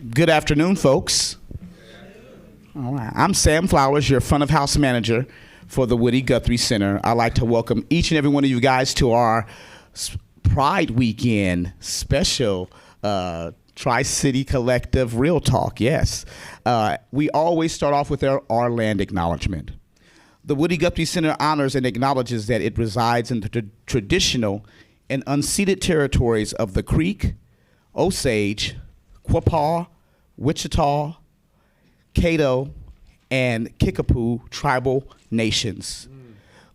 Good afternoon, folks. All right. I'm Sam Flowers, your front of house manager for the Woody Guthrie Center. I'd like to welcome each and every one of you guys to our Pride Weekend special Tri-City Collective Real Talk. Yes. We always start off with our land acknowledgement. The Woody Guthrie Center honors and acknowledges that it resides in the traditional and unceded territories of the Creek, Osage, Quapaw, Wichita, Caddo, and Kickapoo tribal nations.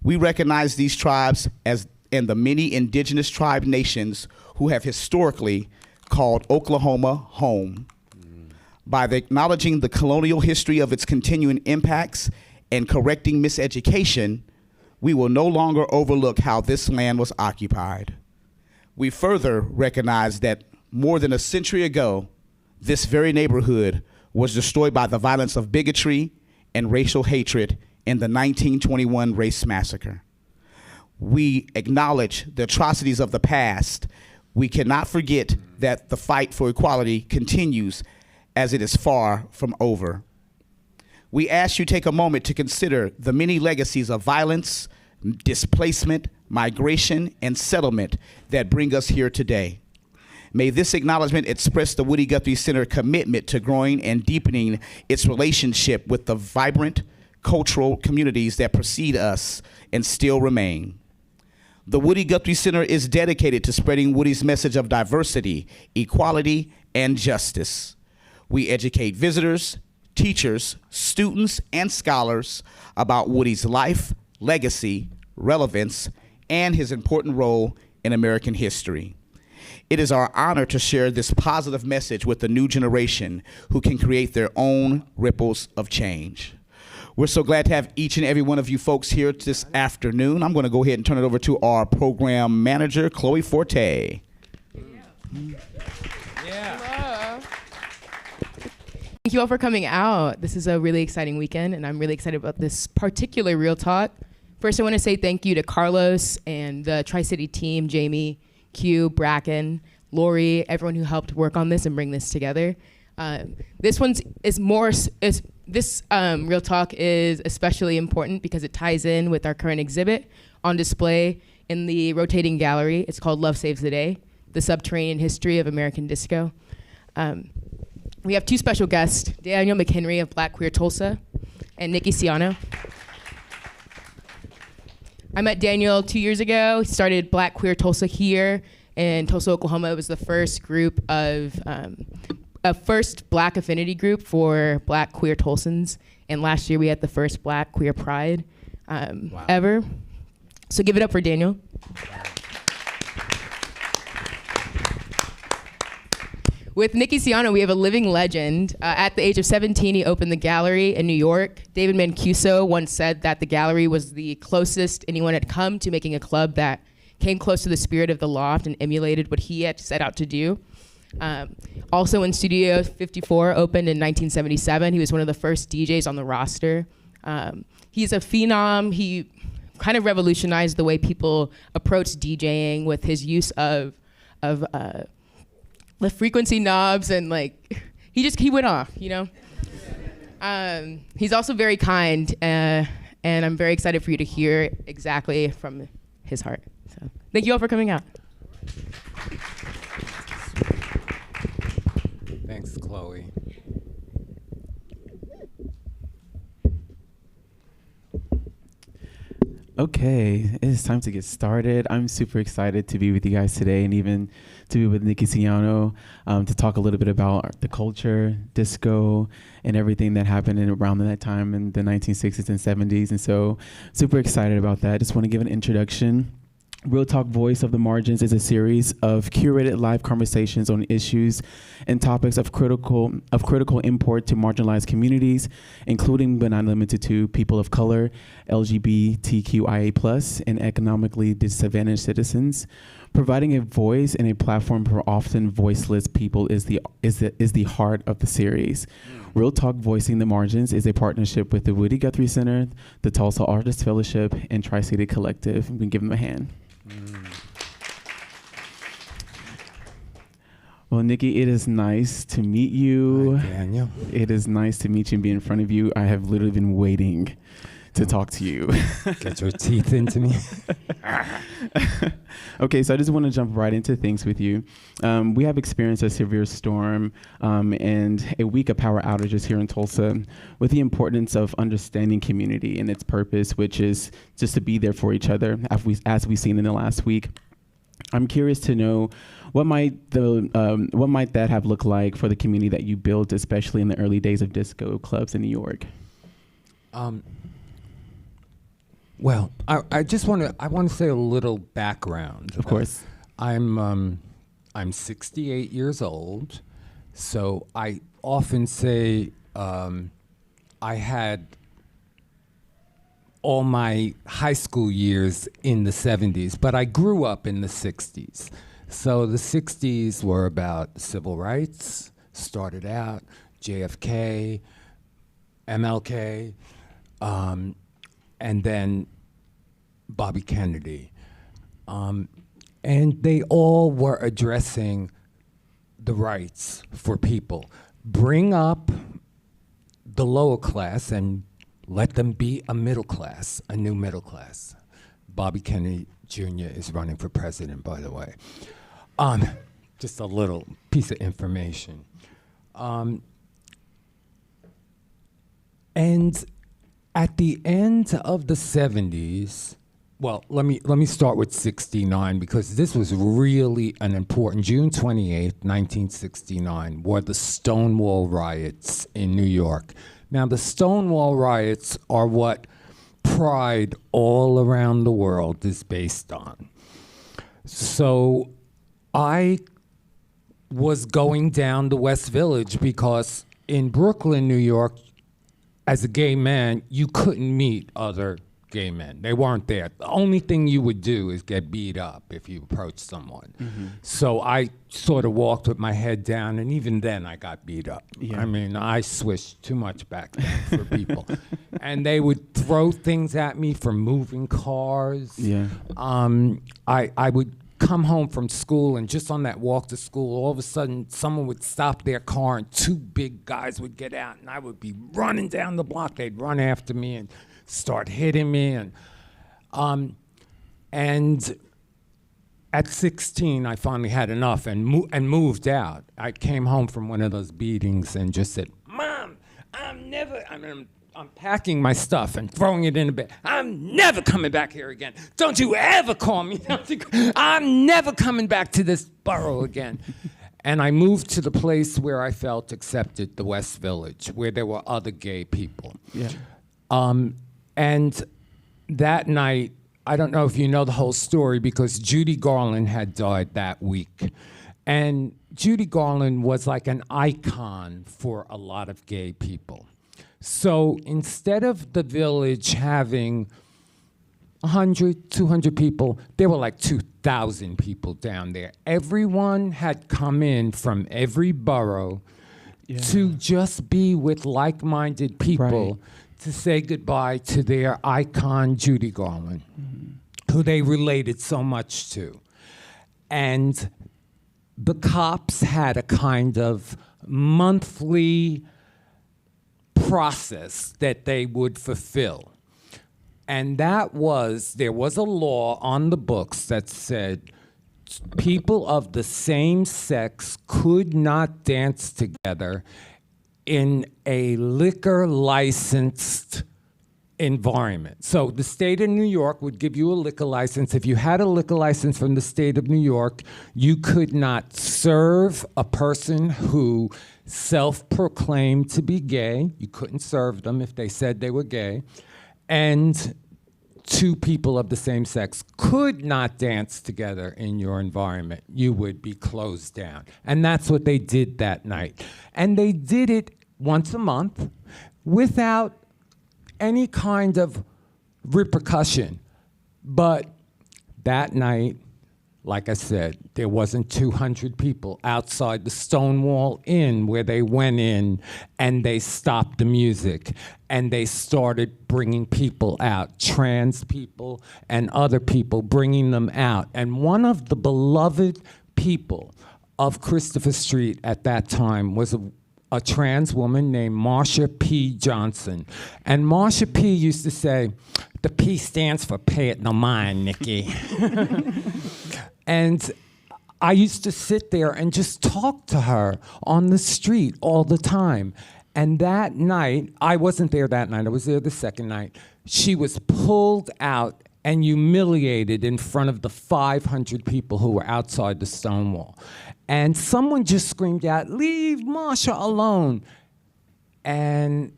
We recognize these tribes as and the many indigenous tribe nations who have historically called Oklahoma home. By acknowledging the colonial history of its continuing impacts and correcting miseducation, we will no longer overlook how this land was occupied. We further recognize that more than a century ago, this very neighborhood was destroyed by the violence of bigotry and racial hatred in the 1921 race massacre. We acknowledge the atrocities of the past. We cannot forget that the fight for equality continues as it is far from over. We ask you to take a moment to consider the many legacies of violence, displacement, migration, and settlement that bring us here today. May this acknowledgement express the Woody Guthrie Center commitment to growing and deepening its relationship with the vibrant cultural communities that precede us and still remain. The Woody Guthrie Center is dedicated to spreading Woody's message of diversity, equality, and justice. We educate visitors, teachers, students, and scholars about Woody's life, legacy, relevance, and his important role in American history. It is our honor to share this positive message with the new generation who can create their own ripples of change. We're so glad to have each and every one of you folks here this afternoon. I'm going to go ahead and turn it over to our program manager, Chloe Forte. Yeah. Thank you all for coming out. This is a really exciting weekend, and I'm really excited about this particular Real Talk. First, I want to say thank you to Carlos and the Tri-City team, Jamie, Q, Bracken, Lori, everyone who helped work on this and bring this together. This Real Talk is especially important because it ties in with our current exhibit on display in the rotating gallery. It's called Love Saves the Day, the Subterranean History of American Disco. We have two special guests, Daniel McHenry of Black Queer Tulsa and Nicky Siano. I met Daniel 2 years ago. He started Black Queer Tulsa here in Tulsa, Oklahoma. It was the first group of, first Black affinity group for Black queer Tulsans. And last year we had the first Black Queer Pride ever. So give it up for Daniel. With Nicky Siano, we have a living legend. At the age of 17, he opened the gallery in New York. David Mancuso once said that the gallery was the closest anyone had come to making a club that came close to the spirit of the Loft and emulated what he had set out to do. Also in Studio 54, opened in 1977. He was one of the first DJs on the roster. He's a phenom. He kind of revolutionized the way people approach DJing with his use of the frequency knobs, and like he went off, you know. He's also very kind, and I'm very excited for you to hear exactly from his heart. So thank you all for coming out. Thanks, Chloe. Okay, it is time to get started. I'm super excited to be with you guys today, and even to be with Nicky Siano to talk a little bit about the culture, disco, and everything that happened around that time in the 1960s and 70s. And so super excited about that. Just want to give an introduction. Real Talk Voice of the Margins is a series of curated live conversations on issues and topics of critical import to marginalized communities, including but not limited to people of color, LGBTQIA+, and economically disadvantaged citizens. Providing a voice and a platform for often voiceless people is the heart of the series. Real Talk Voicing the Margins is a partnership with the Woody Guthrie Center, the Tulsa Artists Fellowship, and Tri-City Collective. We can give them a hand. Well, Nikki, it is nice to meet you. Hi, Daniel. It is nice to meet you and be in front of you. I have literally been waiting to talk to you. Get your teeth into me. Okay, so I just want to jump right into things with you. We have experienced a severe storm and a week of power outages here in Tulsa, with the importance of understanding community and its purpose, which is just to be there for each other, as we've seen in the last week. I'm curious to know what might that have looked like for the community that you built, especially in the early days of disco clubs in New York. Well, I just want to say a little background. Of course. I'm 68 years old, so I often say I had all my high school years in the 70s, but I grew up in the 60s. So the 60s were about civil rights, started out, JFK, MLK, and then Bobby Kennedy. And they all were addressing the rights for people. Bring up the lower class and let them be a middle class, a new middle class. Bobby Kennedy Jr. is running for president, by the way. Just a little piece of information. And at the end of the 70s, well, let me start with 69, because this was really an important, June 28th, 1969, were the Stonewall riots in New York. Now, the Stonewall riots are what pride all around the world is based on. So I was going down the West Village because in Brooklyn, New York, as a gay man, you couldn't meet other gay men. They weren't there. The only thing you would do is get beat up if you approached someone. Mm-hmm. So I sort of walked with my head down, and even then I got beat up. Yeah. I mean, I swished too much back then for people. And they would throw things at me for moving cars. Yeah. I would come home from school, and just on that walk to school, all of a sudden someone would stop their car and two big guys would get out, and I would be running down the block. They'd run after me and start hitting me. And at 16, I finally had enough and moved out. I came home from one of those beatings and just said, "Mom, I'm packing my stuff and throwing it in the bed. I'm never coming back here again. Don't you ever call me. I'm never coming back to this borough again." And I moved to the place where I felt accepted, the West Village, where there were other gay people. Yeah. And that night, I don't know if you know the whole story, because Judy Garland had died that week. And Judy Garland was like an icon for a lot of gay people. So instead of the village having 100, 200 people, there were like 2,000 people down there. Everyone had come in from every borough to just be with like-minded people to say goodbye to their icon, Judy Garland, who they related so much to. And the cops had a kind of monthly process that they would fulfill. And that was, there was a law on the books that said people of the same sex could not dance together in a liquor licensed environment. So the state of New York would give you a liquor license. If you had a liquor license from the state of New York, you could not serve a person who self-proclaimed to be gay. You couldn't serve them if they said they were gay. And two people of the same sex could not dance together in your environment. You would be closed down. And that's what they did that night. And they did it once a month without any kind of repercussion. But that night, like I said, there wasn't 200 people outside the Stonewall Inn, where they went in and they stopped the music and they started bringing people out, trans people and other people, bringing them out. And one of the beloved people of Christopher Street at that time was a trans woman named Marsha P. Johnson. And Marsha P. used to say, the P stands for pay it no mind, Nikki. And I used to sit there and just talk to her on the street all the time. And that night, I wasn't there that night, I was there the second night, she was pulled out and humiliated in front of the 500 people who were outside the Stonewall. And someone just screamed out, leave Marsha alone. And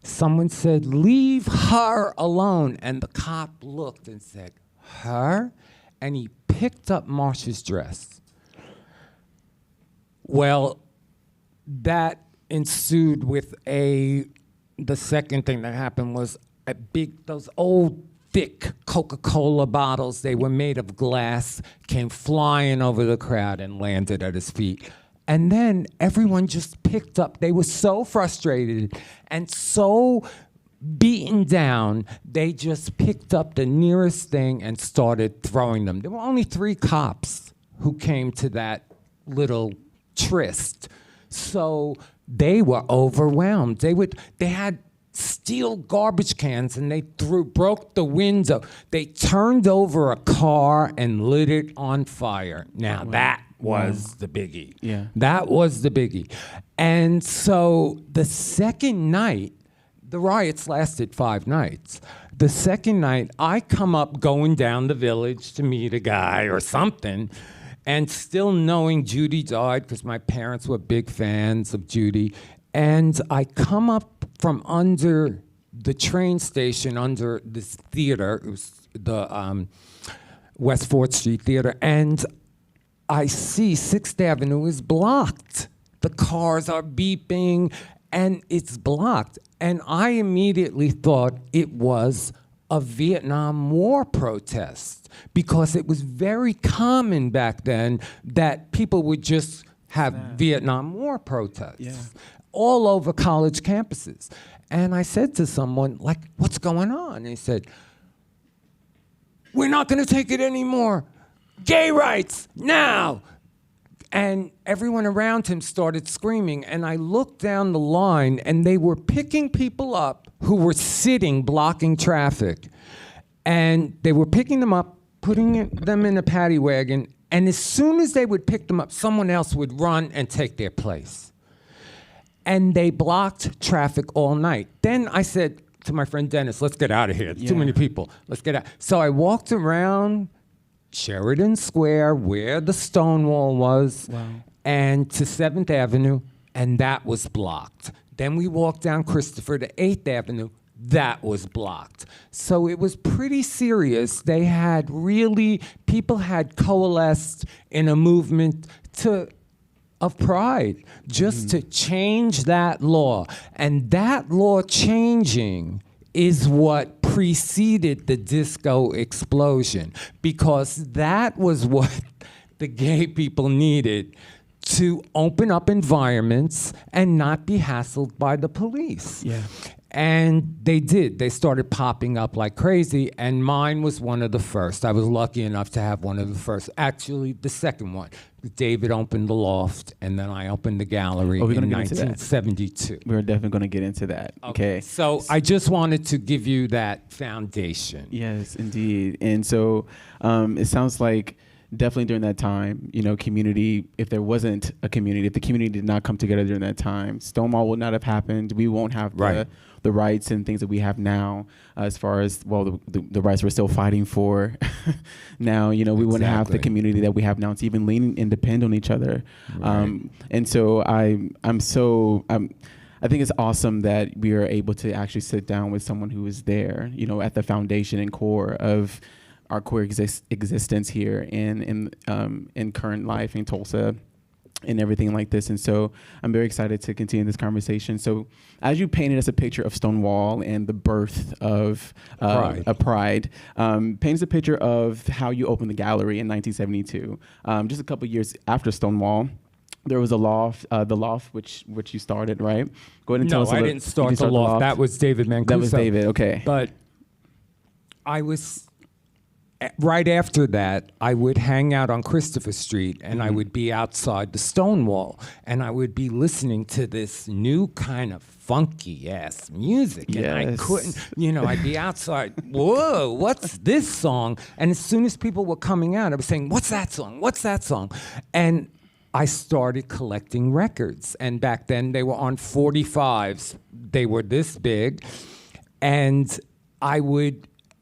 someone said, leave her alone. And the cop looked and said, her? And he picked up Marsha's dress. Well, that ensued with the second thing that happened was those old thick Coca-Cola bottles, they were made of glass, came flying over the crowd and landed at his feet. And then everyone just picked up, they were so frustrated and so beaten down, they just picked up the nearest thing and started throwing them. There were only 3 cops who came to that little tryst. So they were overwhelmed. They had steel garbage cans and they broke the window. They turned over a car and lit it on fire. Now that was the biggie. Yeah. That was the biggie. And so the second night, the riots lasted 5 nights. The second night, I come up going down the village to meet a guy or something, and still knowing Judy died because my parents were big fans of Judy. And I come up from under the train station, under this theater, it was the West 4th Street Theater, and I see 6th Avenue is blocked. The cars are beeping, and it's blocked. And I immediately thought it was a Vietnam War protest, because it was very common back then that people would just have Vietnam War protests all over college campuses. And I said to someone, like, what's going on? And he said, we're not going to take it anymore. Gay rights, now. And everyone around him started screaming. And I looked down the line, and they were picking people up who were sitting, blocking traffic. And they were picking them up, putting them in a paddy wagon. And as soon as they would pick them up, someone else would run and take their place. And they blocked traffic all night. Then I said to my friend Dennis, let's get out of here. There's too many people. Let's get out. So I walked around Sheridan Square, where the Stonewall was, and to 7th Avenue, and that was blocked. Then we walked down Christopher to 8th Avenue. That was blocked. So it was pretty serious. They had people had coalesced in a movement of pride, just to change that law. And that law changing is what preceded the disco explosion, because that was what the gay people needed to open up environments and not be hassled by the police. Yeah. And they did. They started popping up like crazy, and mine was one of the first. I was lucky enough to have one of the first. Actually, the second one. David opened the Loft, and then I opened the gallery in 1972. We're definitely going to get into that. Okay. So I just wanted to give you that foundation. Yes, indeed. And so it sounds like definitely during that time, community, if there wasn't a community, if the community did not come together during that time, Stonewall would not have happened. We won't have the rights and things that we have now, as far as, the rights we're still fighting for. Now, we wouldn't have the community that we have now to even lean and depend on each other. Right. And so I think it's awesome that we are able to actually sit down with someone who is there, at the foundation and core of our queer existence here in current life in Tulsa and everything like this. And so I'm very excited to continue this conversation. So as you painted us a picture of Stonewall and the birth of Pride, paints a picture of how you opened the gallery in 1972. Just a couple years after Stonewall, there was a Loft, the Loft, which you started, right? Go ahead and tell us. No, I didn't start the Loft. That was David Mancuso. That was David, okay. But I was right after that, I would hang out on Christopher Street, and I would be outside the Stonewall, and I would be listening to this new kind of funky ass music, and I couldn't, I'd be outside, whoa, what's this song? And as soon as people were coming out, I was saying, what's that song? What's that song? And I started collecting records, and back then they were on 45s. They were this big, and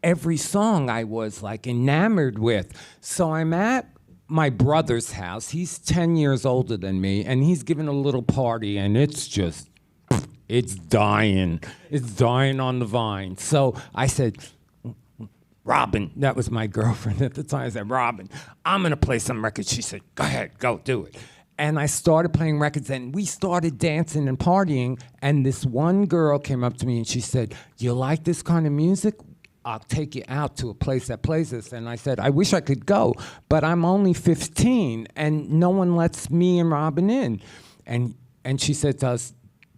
every song I was like enamored with. So I'm at my brother's house. He's 10 years older than me, and he's giving a little party, and it's dying. It's dying on the vine. So I said, Robin, that was my girlfriend at the time. I said, Robin, I'm gonna play some records. She said, go ahead, go do it. And I started playing records, and we started dancing and partying, and this one girl came up to me and she said, you like this kind of music? I'll take you out to a place that plays this. And I said, I wish I could go, but I'm only 15 and no one lets me and Robin in. And she said to us,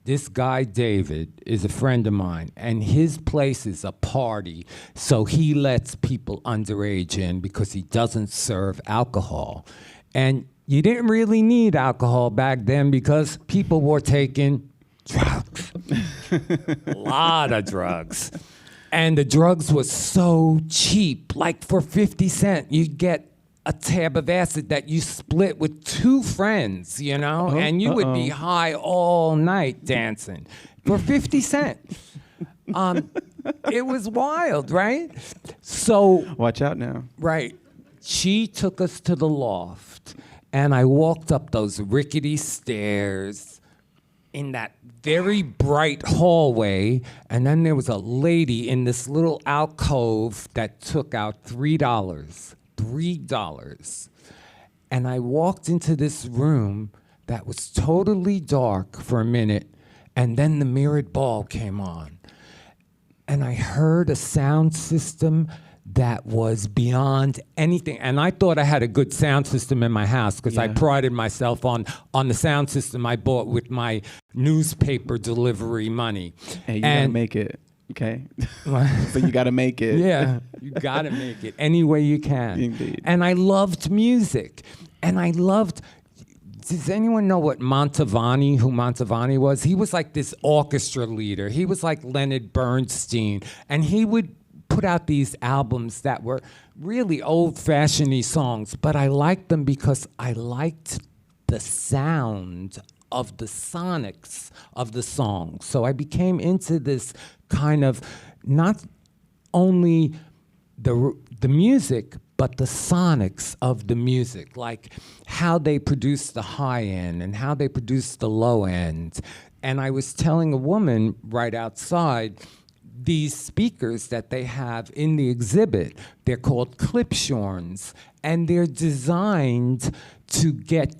this guy, David, is a friend of mine, and his place is a party, so he lets people underage in because he doesn't serve alcohol. And you didn't really need alcohol back then because people were taking drugs, a lot of drugs. And the drugs were so cheap. Like for 50 cents, you'd get a tab of acid that you split with 2 friends, and you would be high all night dancing for 50 cents. It was wild, right? So watch out now. Right. She took us to the Loft, and I walked up those rickety stairs in that very bright hallway, and then there was a lady in this little alcove that took out $3. And I walked into this room that was totally dark for a minute, and then the mirrored ball came on. And I heard a sound system that was beyond anything. And I thought I had a good sound system in my house because I prided myself on the sound system I bought with my newspaper delivery money. Hey, you gotta make it, okay? So you gotta make it. Yeah, you gotta make it any way you can. Indeed. And I loved music. And I loved, does anyone know who Mantovani was? He was like this orchestra leader. He was like Leonard Bernstein. And he would put out these albums that were really old-fashioned-y songs, but I liked them because I liked the sound of the sonics of the song. So I became into this kind of not only the music, but the sonics of the music, like how they produce the high end and how they produce the low end. And I was telling a woman right outside, these speakers that they have in the exhibit, they're called Klipschorns, and they're designed to get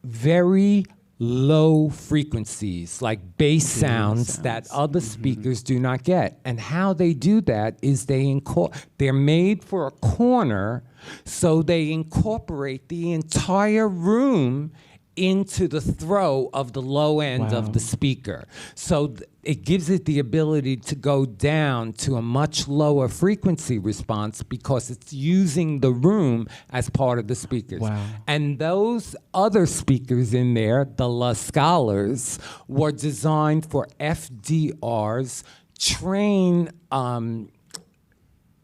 very low frequencies, like bass sounds that other speakers do not get. And how they do that is they're made for a corner, so they incorporate the entire room into the throw of the low end of the speaker. So it gives it the ability to go down to a much lower frequency response because it's using the room as part of the speakers. Wow. And those other speakers in there, the La Scalas, were designed for FDR's train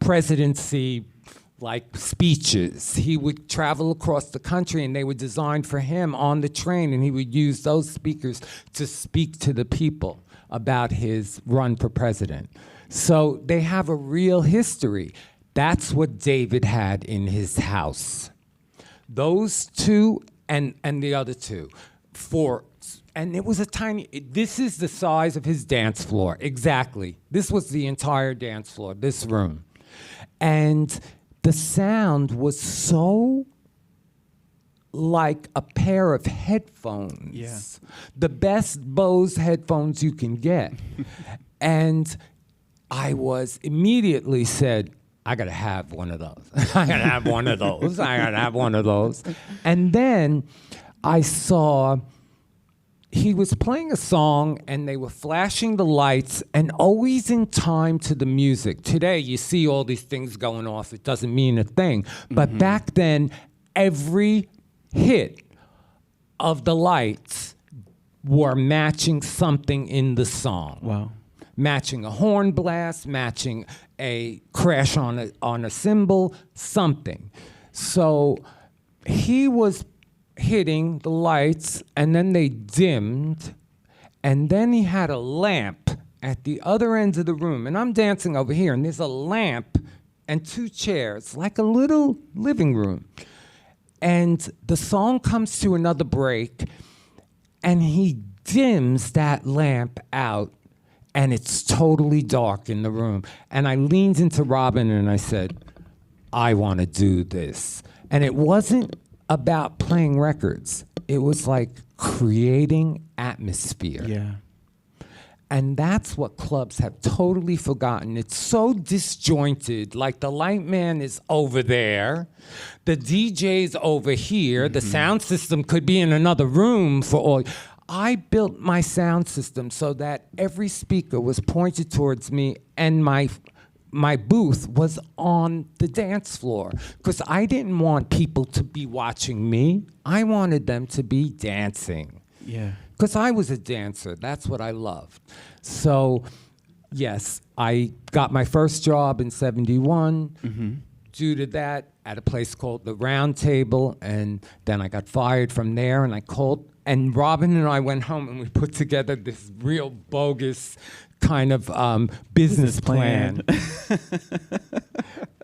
presidency like speeches. He would travel across the country and they were designed for him on the train, and he would use those speakers to speak to the people about his run for president. So they have a real history. That's what David had in his house. Those two and the other two. And it was this is the size of his dance floor, exactly. This was the entire dance floor, this room. And the sound was so like a pair of headphones. Yeah. The best Bose headphones you can get. And I was immediately said, I gotta have one of those. I gotta have one of those. I gotta have one of those. And then I saw he was playing a song and they were flashing the lights and always in time to the music. Today, you see all these things going off. It doesn't mean a thing. But back then, every hit of the lights were matching something in the song. Wow. Matching a horn blast, matching a crash on a cymbal, something. So he was hitting the lights, and then they dimmed, and then he had a lamp at the other end of the room, and I'm dancing over here, and there's a lamp and 2 chairs, like a little living room. And the song comes to another break, and he dims that lamp out, and it's totally dark in the room. And I leaned into Robin and I said, I want to do this. And it wasn't about playing records. It was like creating atmosphere. Yeah. And that's what clubs have totally forgotten. It's so disjointed, like the light man is over there, the DJ's over here, the sound system could be in another room for all. I built my sound system so that every speaker was pointed towards me, and my booth was on the dance floor, because I didn't want people to be watching me. I wanted them to be dancing. Yeah. Because I was a dancer. That's what I loved. So, yes, I got my first job in 71. Due to that, at a place called the Round Table, and then I got fired from there, and I called, and Robin and I went home, and we put together this real bogus kind of business plan.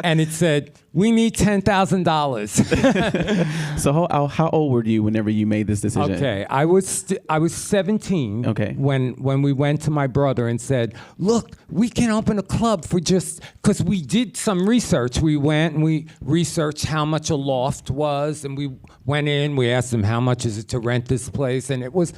And it said, we need $10,000. So how old were you whenever you made this decision? Okay, I was 17 Okay. when we went to my brother and said, look, we can open a club for just, because we did some research. We went and we researched how much a loft was, and we went in, we asked them how much is it to rent this place, and it was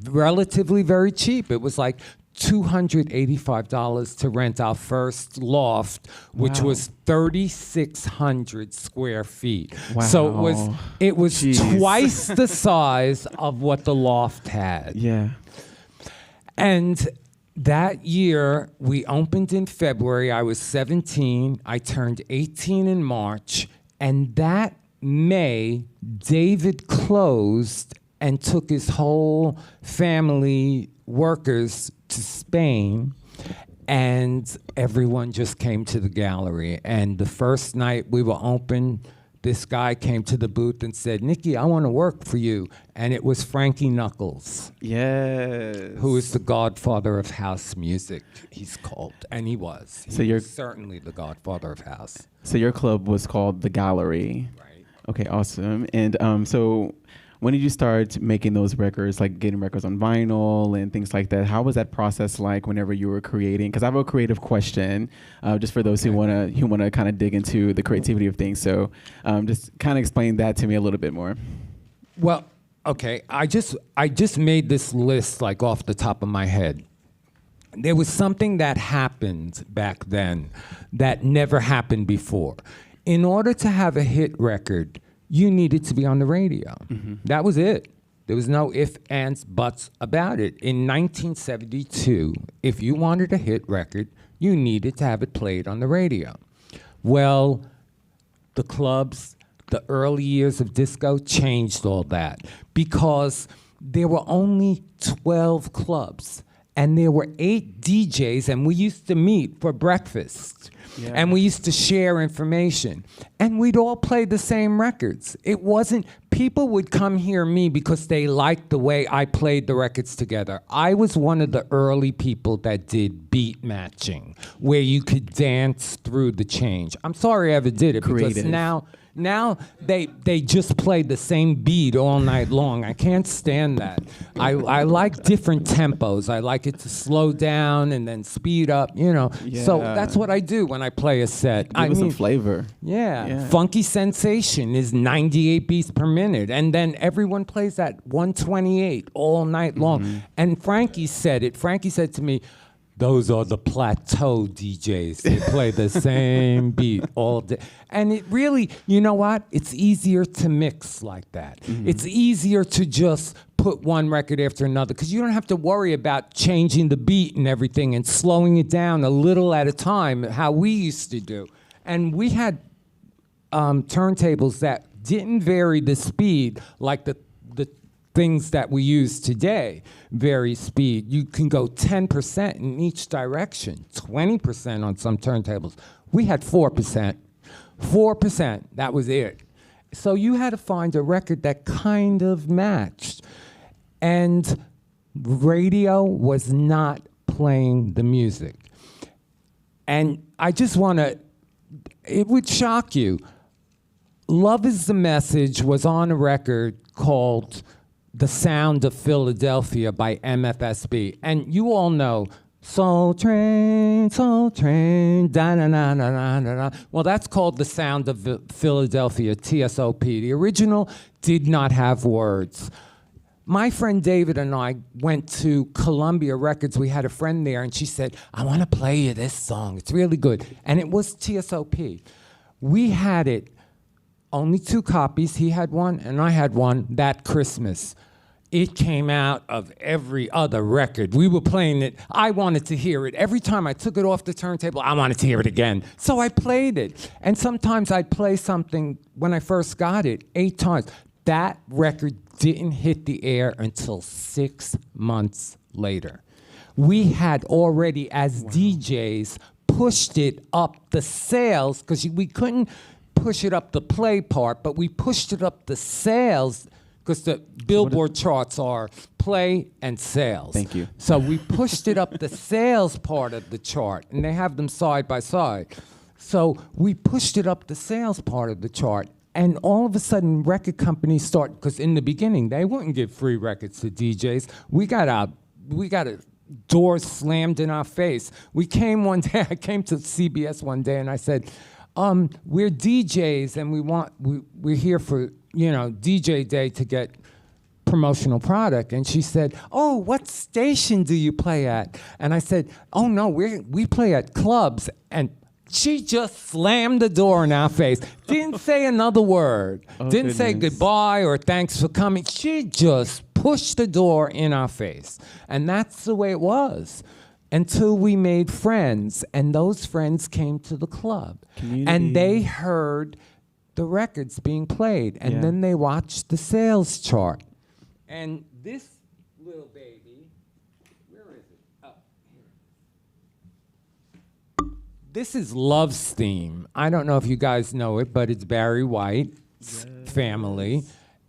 relatively very cheap. It was like $285 to rent our first loft, which was 3,600 square feet. Wow. So it was Jeez. twice the size of what the loft had. Yeah. And that year, we opened in February. I was 17. I turned 18 in March. And that May, David closed and took his whole family workers to Spain, and everyone just came to the gallery. And the first night we were open, this guy came to the booth and said, Nicky, I want to work for you. And it was Frankie Knuckles, Yes. who is the godfather of house music, he's called. And he was. So He you're- was certainly the godfather of house. So your club was called The Gallery. Right. Okay, awesome. And so when did you start making those records, like getting records on vinyl and things like that? How was that process like whenever you were creating? Because I have a creative question, just for those who wanna kind of dig into the creativity of things. So just kind of explain that to me a little bit more. Well, okay, I just made this list like off the top of my head. There was something that happened back then that never happened before. In order to have a hit record, you needed to be on the radio. That was it. There was no ifs, ands, buts about it. In 1972, if you wanted a hit record, you needed to have it played on the radio. Well, the clubs, the early years of disco changed all that, because there were only 12 clubs and there were 8 DJs, and we used to meet for breakfast. Yeah. And we used to share information, and we'd all play the same records. It wasn't, people would come hear me because they liked the way I played the records together. I was one of the early people that did beat matching, where you could dance through the change. I'm sorry I ever did it, Creative. because now they just play the same beat all night long. I can't stand that. I like different tempos. I like it to slow down and then speed up, you know. So Yeah. that's what I do when I play a set. Give us some flavor. Yeah. Yeah. Funky Sensation is 98 beats per minute, and then everyone plays that 128 all night long. And Frankie said it. Frankie said to me, those are the plateau DJs. They play the same beat all day. And it really, you know what? It's easier to mix like that. It's easier to just put one record after another, because you don't have to worry about changing the beat and everything and slowing it down a little at a time, how we used to do. And we had turntables that didn't vary the speed like the things that we use today vary speed. You can go 10% in each direction, 20% on some turntables. We had 4%. 4%, that was it. So you had to find a record that kind of matched. And radio was not playing the music. And I just want to, it would shock you. Love Is the Message was on a record called The Sound of Philadelphia by MFSB. And you all know, Soul Train, da-na-na-na-na-na-na. Well, that's called The Sound of Philadelphia, TSOP. The original did not have words. My friend David and I went to Columbia Records. We had a friend there, and she said, I want to play you this song. It's really good. And it was TSOP. We had it, only 2 copies. He had one, and I had one that Christmas. It came out of every other record. We were playing it. I wanted to hear it. Every time I took it off the turntable, I wanted to hear it again. So I played it. And sometimes I'd play something when I first got it 8 times. That record didn't hit the air until 6 months later. We had already, as DJs, pushed it up the sales, because we couldn't push it up the play part, but we pushed it up the sales, because the Billboard charts are play and sales. Thank you. So we pushed it up the sales part of the chart, and they have them side by side. So we pushed it up the sales part of the chart, and all of a sudden record companies start, because in the beginning they wouldn't give free records to DJs. We got a doors slammed in our face. We came one day, I came to CBS one day and I said, we're DJs and we're here for, DJ Day to get promotional product. And she said, oh, what station do you play at? And I said, oh no, we play at clubs. And she just slammed the door in our face. Didn't say another word. Didn't say goodbye or thanks for coming. She just pushed the door in our face. And that's the way it was until we made friends. And those friends came to the club. And they heard the records being played. And then they watched the sales chart. And this little baby, where is it? Oh, here. This is Love's theme. I don't know if you guys know it, but it's Barry White's family.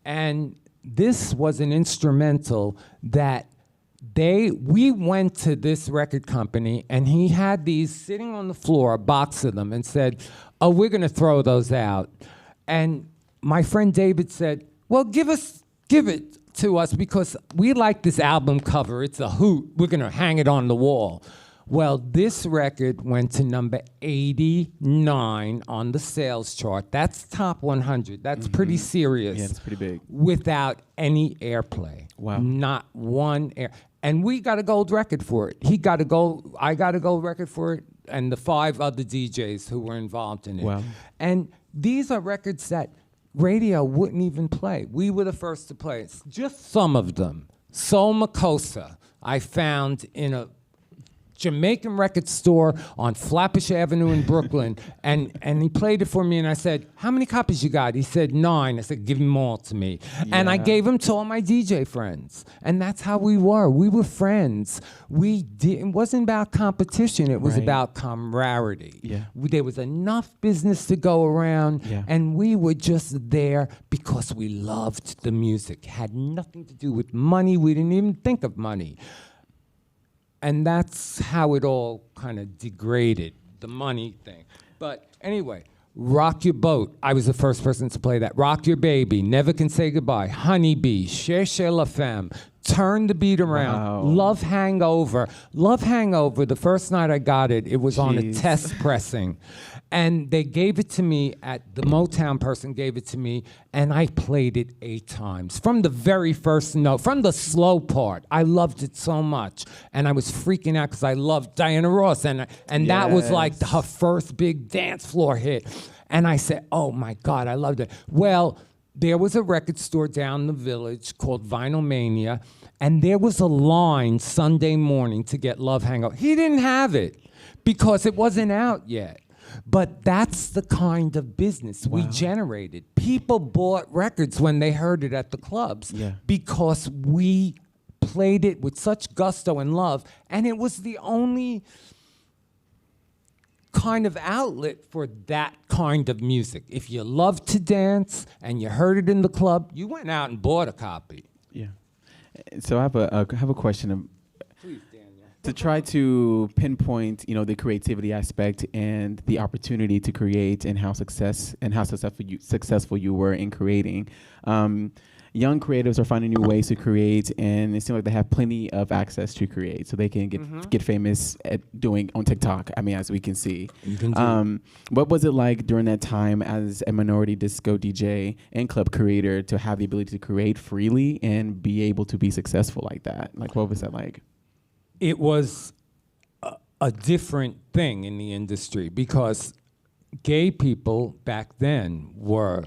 And this was an instrumental that we went to this record company, and he had these sitting on the floor, a box of them, and said, oh, we're going to throw those out. And my friend David said, well, give it to us, because we like this album cover. It's a hoot. We're going to hang it on the wall. Well, this record went to number 89 on the sales chart. That's top 100. That's pretty serious. Yeah, it's pretty big. Without any airplay. Wow. Not one air. And we got a gold record for it. He got a gold, I got a gold record for it, and the 5 other DJs who were involved in it. Wow. And these are records that radio wouldn't even play. We were the first to play it. Just some of them. Soul Makossa, I found in a Jamaican record store on Flatbush Avenue in Brooklyn, and he played it for me, and I said, how many copies you got? He said 9. I said, give them all to me. And I gave them to all my DJ friends. And that's how we were. We were friends. It wasn't about competition. It was about camaraderie. Yeah. There was enough business to go around, and we were just there because we loved the music. Had nothing to do with money. We didn't even think of money. And that's how it all kind of degraded, the money thing. But anyway, Rock Your Boat. I was the first person to play that. Rock Your Baby, Never Can Say Goodbye, Honeybee, Cherchez la Femme, Turn the Beat Around, Wow. Love Hangover. Love Hangover, the first night I got it, it was on a test pressing. And they gave it to me, the Motown person gave it to me, and I played it 8 times. From the very first note, from the slow part. I loved it so much. And I was freaking out because I loved Diana Ross, and that was like her first big dance floor hit. And I said, oh my God, I loved it. Well, there was a record store down the village called Vinyl Mania, and there was a line Sunday morning to get Love Hangover. He didn't have it because it wasn't out yet. But that's the kind of business we generated. People bought records when they heard it at the clubs because we played it with such gusto and love, and it was the only kind of outlet for that kind of music. If you loved to dance and you heard it in the club, you went out and bought a copy. Yeah. So I have a question. Please, Daniel. To try to pinpoint, the creativity aspect and the opportunity to create and how successful you were in creating. Young creatives are finding new ways to create, and it seems like they have plenty of access to create, so they can get famous at doing on TikTok. I mean, as we can see. What was it like during that time as a minority disco DJ and club creator to have the ability to create freely and be able to be successful like that? Like, what was that like? It was a different thing in the industry because gay people back then were,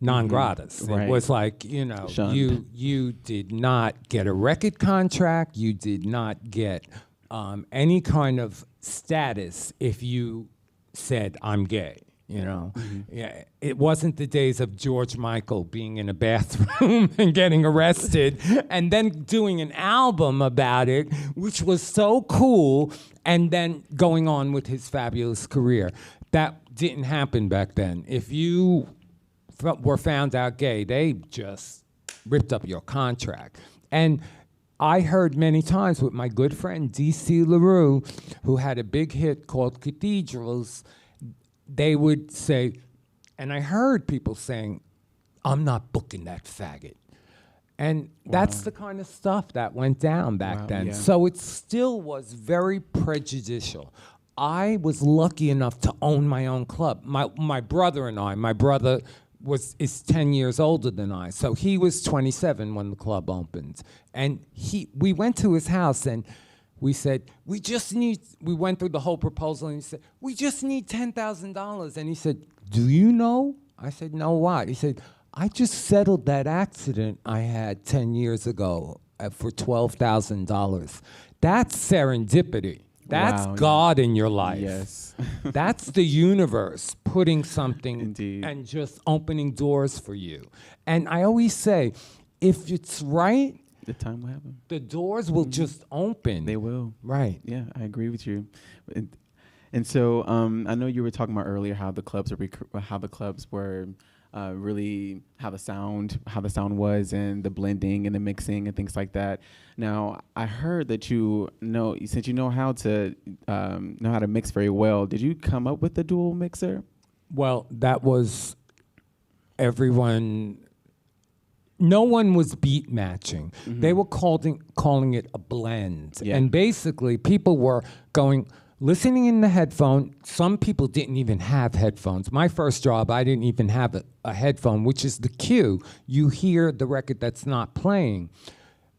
non gratis. Right. It was like, you did not get a record contract, you did not get any kind of status if you said, I'm gay. Yeah, it wasn't the days of George Michael being in a bathroom and getting arrested and then doing an album about it, which was so cool, and then going on with his fabulous career. That didn't happen back then. If you were found out gay, they just ripped up your contract. And I heard many times with my good friend D.C. LaRue, who had a big hit called Cathedrals, they would say, and I heard people saying, I'm not booking that faggot. And that's the kind of stuff that went down back then. Yeah. So it still was very prejudicial. I was lucky enough to own my own club. My brother and I, my brother is 10 years older than I, so he was 27 when the club opened. And we went to his house and we said, we went through the whole proposal and he said, we just need $10,000. And he said, do you know? I said, no, what? He said, I just settled that accident I had 10 years ago for $12,000. That's serendipity. That's God in your life. Yes. That's the universe putting something Indeed. And just opening doors for you. And I always say, if it's right, the time will happen. The doors will just open. They will. Right. Yeah, I agree with you. And so I know you were talking about earlier how the clubs were really how the sound was and the blending and the mixing and things like that. Now I heard that since you know how to mix very well, did you come up with the dual mixer? Well, that was everyone. No one was beat matching. Mm-hmm. They were calling it a blend. Yeah. And basically people were listening in the headphone. Some people didn't even have headphones. My first job, I didn't even have a headphone, which is the cue. You hear the record that's not playing.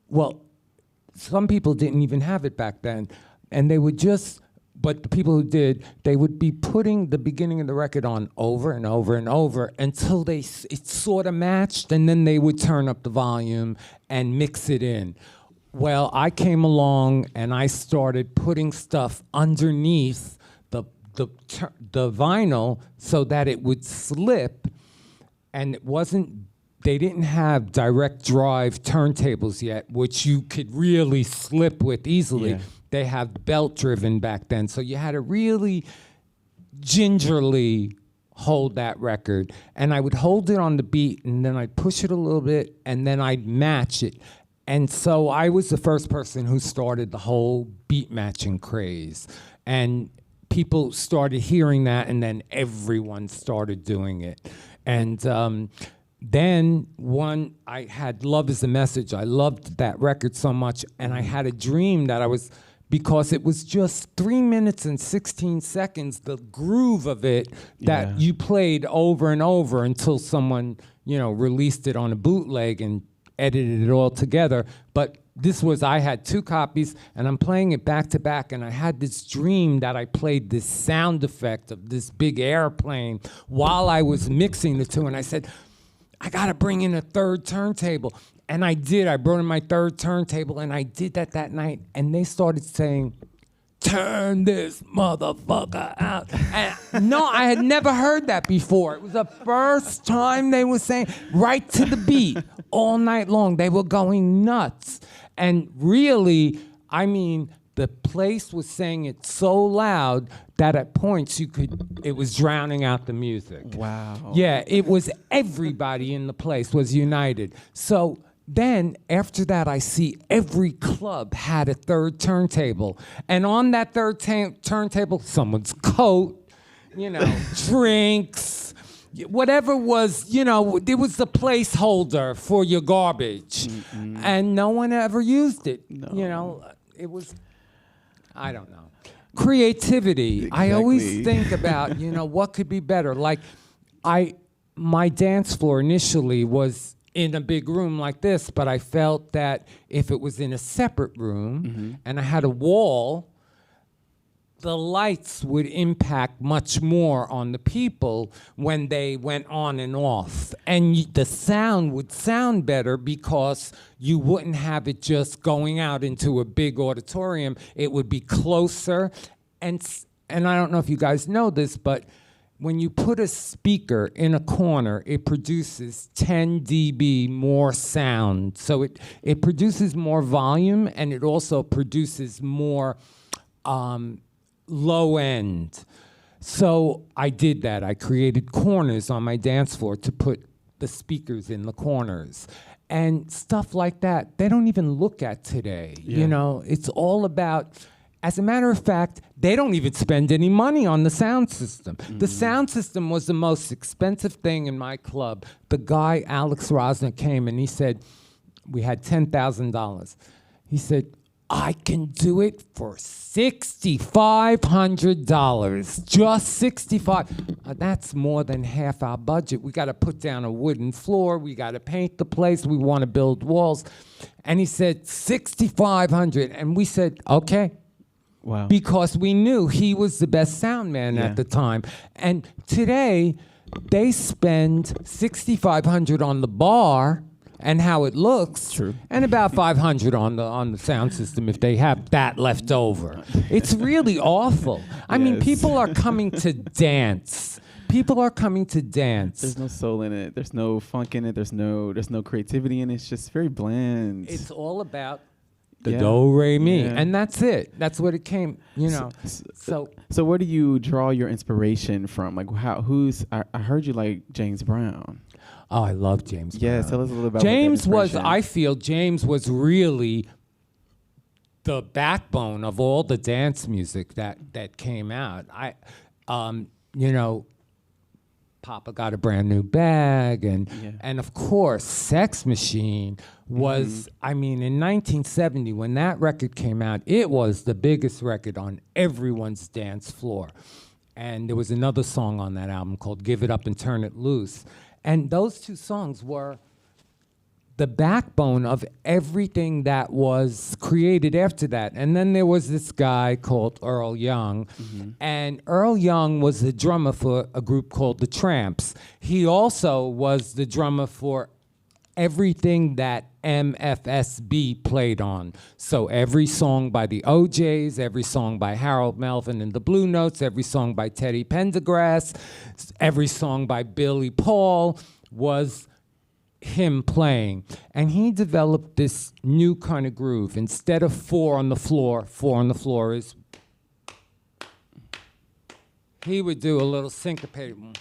Well, some people didn't even have it back then. And but the people who did, they would be putting the beginning of the record on over and over and over until it sort of matched, and then they would turn up the volume and mix it in. Well, I came along and I started putting stuff underneath the vinyl so that it would slip, and they didn't have direct drive turntables yet, which you could really slip with easily. Yeah. They have belt driven back then, so you had to really gingerly hold that record. And I would hold it on the beat, and then I'd push it a little bit, and then I'd match it. And so I was the first person who started the whole beat matching craze. And people started hearing that, and then everyone started doing it. And then I had Love Is the Message. I loved that record so much, and I had a dream that because it was just 3 minutes and 16 seconds, the groove of it that you played over and over until someone, released it on a bootleg and edited it all together. But I had 2 copies, and I'm playing it back to back, and I had this dream that I played this sound effect of this big airplane while I was mixing the 2, and I said, I gotta bring in a 3rd turntable. And I did. I brought in my 3rd turntable, and I did that night, and they started saying, turn this motherfucker out. And no, I had never heard that before. It was the first time they were saying, right to the beat, all night long. They were going nuts. And really, I mean, the place was saying it so loud that at points it was drowning out the music. Wow. Yeah, it was everybody in the place was united. So then, after that, I see every club had a 3rd turntable. And on that 3rd turntable, someone's coat, drinks, whatever was, it was the placeholder for your garbage. Mm-mm. And no one ever used it. No. It was, I don't know. Creativity. Exactly. I always think about, what could be better. Like, my dance floor initially was in a big room like this, but I felt that if it was in a separate room and I had a wall, the lights would impact much more on the people when they went on and off. And the sound would sound better because you wouldn't have it just going out into a big auditorium. It would be closer. And I don't know if you guys know this, but when you put a speaker in a corner, it produces 10 dB more sound. So it produces more volume, and it also produces more low end. So I did that. I created corners on my dance floor to put the speakers in the corners. And stuff like that, they don't even look at today. Yeah. It's all about... As a matter of fact, they don't even spend any money on the sound system. Mm-hmm. The sound system was the most expensive thing in my club. The guy, Alex Rosner, came and he said, we had $10,000. He said, I can do it for $6,500. Just $65. That's more than half our budget. We got to put down a wooden floor. We got to paint the place. We want to build walls. And he said, $6,500. And we said, okay. Wow. Because we knew he was the best sound man at the time. And today, they spend $6,500 on the bar and how it looks, True. And about $500 on the sound system if they have that left over. It's really awful. I mean, people are coming to dance. People are coming to dance. There's no soul in it. There's no funk in it. There's no creativity in it. It's just very bland. It's all about the do, re, mi, and that's it. That's what it came, So where do you draw your inspiration from? Like, I heard you like James Brown. Oh, I love James Brown. Yeah, tell us a little about I feel James was really the backbone of all the dance music that came out. Papa Got a Brand New Bag, and of course, Sex Machine was, in 1970, when that record came out, it was the biggest record on everyone's dance floor. And there was another song on that album called Give It Up and Turn It Loose. And those 2 songs were the backbone of everything that was created after that. And then there was this guy called Earl Young, and Earl Young was the drummer for a group called The Tramps. He also was the drummer for everything that MFSB played on. So every song by the OJs, every song by Harold Melvin and the Blue Notes, every song by Teddy Pendergrass, every song by Billy Paul was him playing. And he developed this new kind of groove. Instead of 4 on the floor is... He would do a little syncopated one.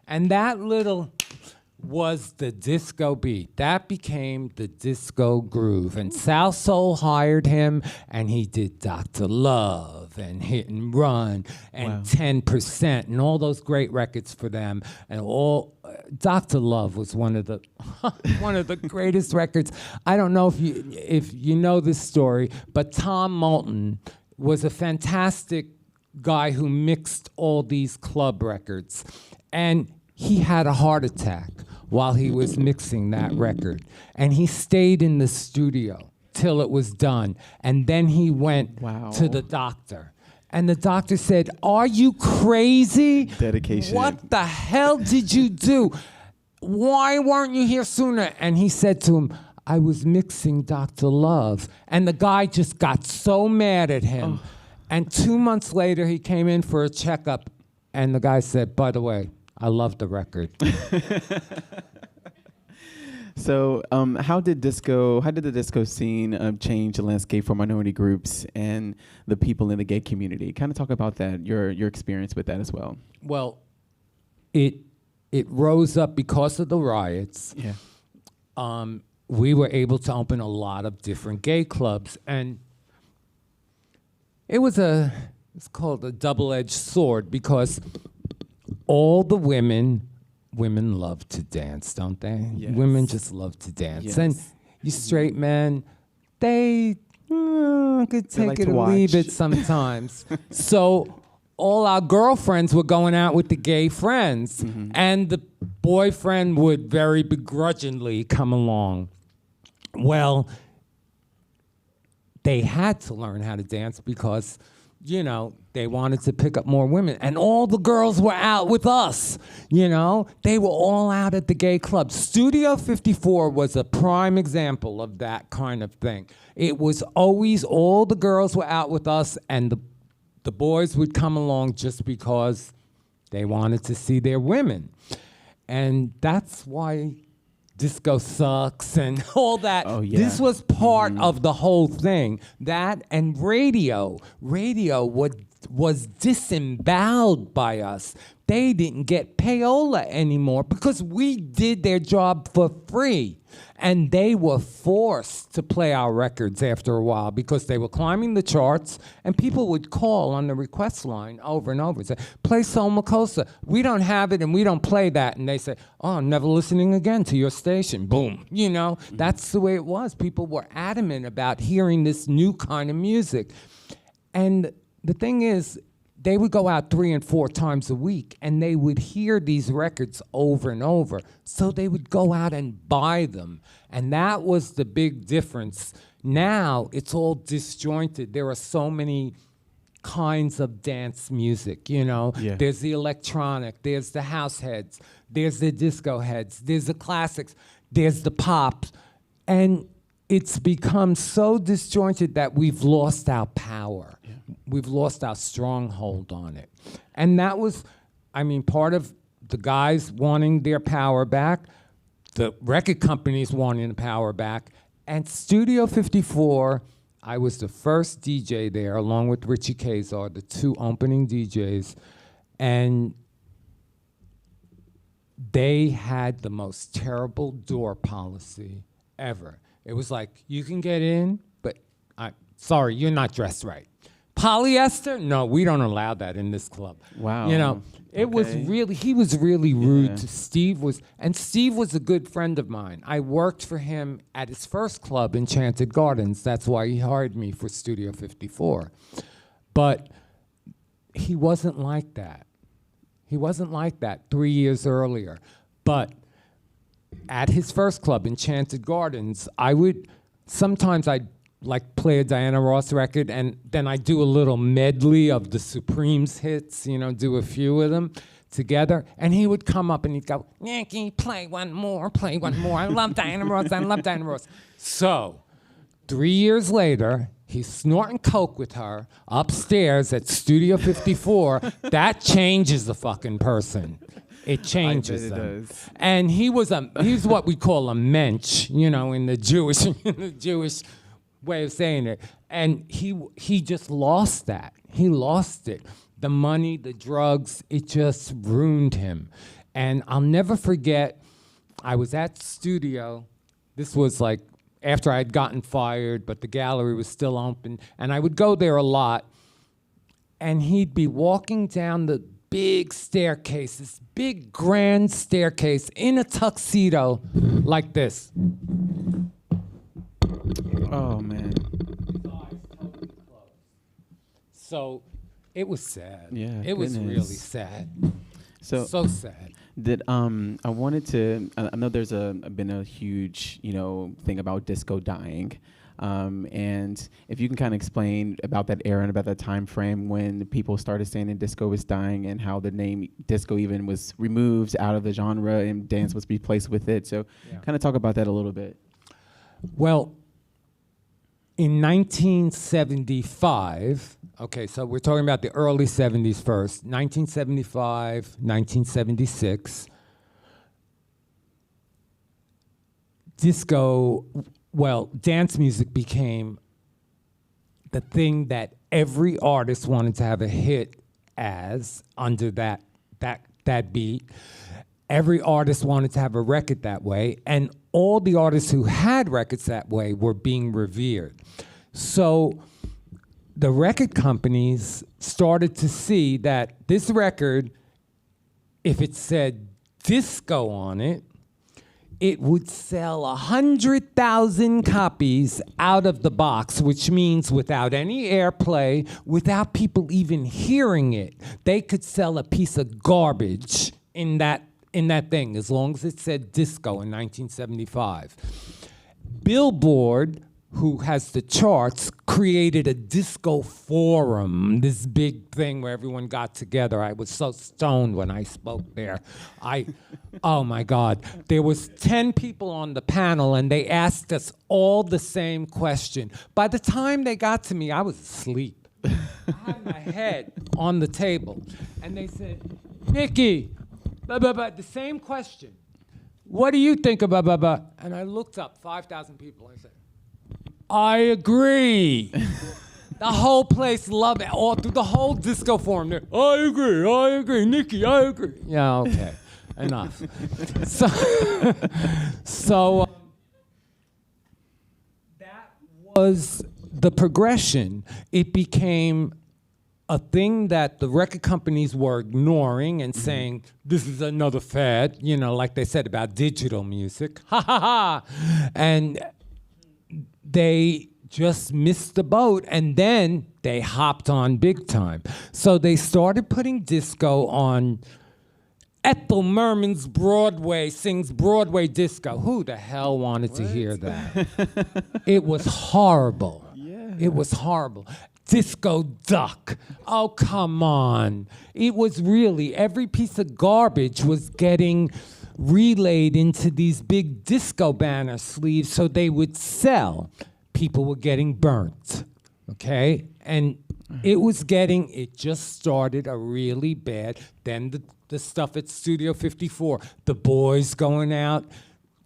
And that little was the disco beat. That became the disco groove. And South Soul hired him, and he did Dr. Love and Hit and Run and 10% and all those great records for them. And Dr. Love was one of the greatest records. I don't know if you know this story, but Tom Moulton was a fantastic guy who mixed all these club records. And he had a heart attack while he was mixing that record. And he stayed in the studio till it was done. And then he went to the doctor. And the doctor said, "Are you crazy? Dedication. What the hell did you do? Why weren't you here sooner?" And he said to him, "I was mixing Dr. Love." And the guy just got so mad at him. And 2 months later, he came in for a checkup. And the guy said, "By the way, I love the record." So, how did the disco scene change the landscape for minority groups and the people in the gay community? Kind of talk about that, your experience with that as well. Well, it rose up because of the riots. Yeah. We were able to open a lot of different gay clubs, and it's called a double-edged sword, because all the women love to dance, don't they? Yes. Women just love to dance. Yes. And you straight men, they could take like it to or leave watch. it sometimes. So all our girlfriends were going out with the gay friends, and the boyfriend would very begrudgingly come along. Well, they had to learn how to dance because, they wanted to pick up more women. And all the girls were out with us, They were all out at the gay club. Studio 54 was a prime example of that kind of thing. It was always all the girls were out with us, and the boys would come along just because they wanted to see their women. And that's why disco sucks and all that. Oh, yeah. This was part of the whole thing. That and radio. Radio was disemboweled by us. They didn't get payola anymore because we did their job for free. And they were forced to play our records after a while because they were climbing the charts, and people would call on the request line over and over and say, "Play Soul Makosa. We don't have it and we don't play that." And they say, "Oh, I'm never listening again to your station." Boom. That's the way it was. People were adamant about hearing this new kind of music. And the thing is, they would go out 3 and 4 times a week, and they would hear these records over and over. So they would go out and buy them. And that was the big difference. Now it's all disjointed. There are so many kinds of dance music, Yeah. There's the electronic, there's the house heads, there's the disco heads, there's the classics, there's the pop. And it's become so disjointed that we've lost our power. Yeah. We've lost our stronghold on it. And that was, part of the guys wanting their power back, the record companies wanting the power back, and Studio 54, I was the first DJ there, along with Richie Kazar, the 2 opening DJs, and they had the most terrible door policy ever. It was like, you can get in, but sorry, you're not dressed right. Polyester? No, we don't allow that in this club. Wow. It was really, he was really rude to Steve. Steve was a good friend of mine. I worked for him at his first club, Enchanted Gardens. That's why he hired me for Studio 54. But he wasn't like that. He wasn't like that 3 years earlier. But at his first club, Enchanted Gardens, sometimes I'd play a Diana Ross record, and then I do a little medley of the Supremes hits, do a few of them together. And he would come up and he'd go, "Yankee, play one more. I love Diana Ross. So 3 years later, he's snorting coke with her upstairs at Studio 54. That changes the fucking person. It changes them. Does. And he's what we call a mensch, in the Jewish way of saying it. And he just lost that. He lost it. The money, the drugs, it just ruined him. And I'll never forget, I was at Studio. This was after I'd gotten fired, but the gallery was still open. And I would go there a lot. And he'd be walking down the big staircase, this big grand staircase in a tuxedo like this. Oh, man. So it was sad. Yeah, it was goodness. really sad. So sad. Did I wanted to? I know there's been a huge thing about disco dying, and if you can kind of explain about that era and about that time frame when people started saying that disco was dying and how the name disco even was removed out of the genre and dance was replaced with it. So kind of talk about that a little bit. Well, in 1975, okay, so we're talking about the early 70s first, 1975, 1976, dance music became the thing that every artist wanted to have a hit as under that beat. Every artist wanted to have a record that way, and all the artists who had records that way were being revered. So the record companies started to see that this record, if it said disco on it, it would sell 100,000 copies out of the box, which means without any airplay, without people even hearing it, they could sell a piece of garbage in that thing, as long as it said disco in 1975. Billboard, who has the charts, created a disco forum, this big thing where everyone got together. I was so stoned when I spoke there. Oh my God. There was 10 people on the panel, and they asked us all the same question. By the time they got to me, I was asleep. I had my head on the table. And they said, Nicky, blah, blah, blah, the same question. What do you think about blah, blah? And I looked up, 5,000 people, and I said, I agree. The whole place loved it, all through the whole disco forum. I agree, Nicky, I agree. Yeah, okay, enough. So that was the progression. It became a thing that the record companies were ignoring and saying, this is another fad, like they said about digital music. Ha ha ha. And they just missed the boat, and then they hopped on big time. So they started putting disco on. Ethel Merman's Broadway sings Broadway disco. Who the hell wanted to hear that? It was horrible. Yeah. It was horrible. Disco Duck. Oh, come on. It was really, every piece of garbage was getting relayed into these big disco banner sleeves so they would sell. People were getting burnt, okay? And it just started a really bad, then the stuff at Studio 54, the boys going out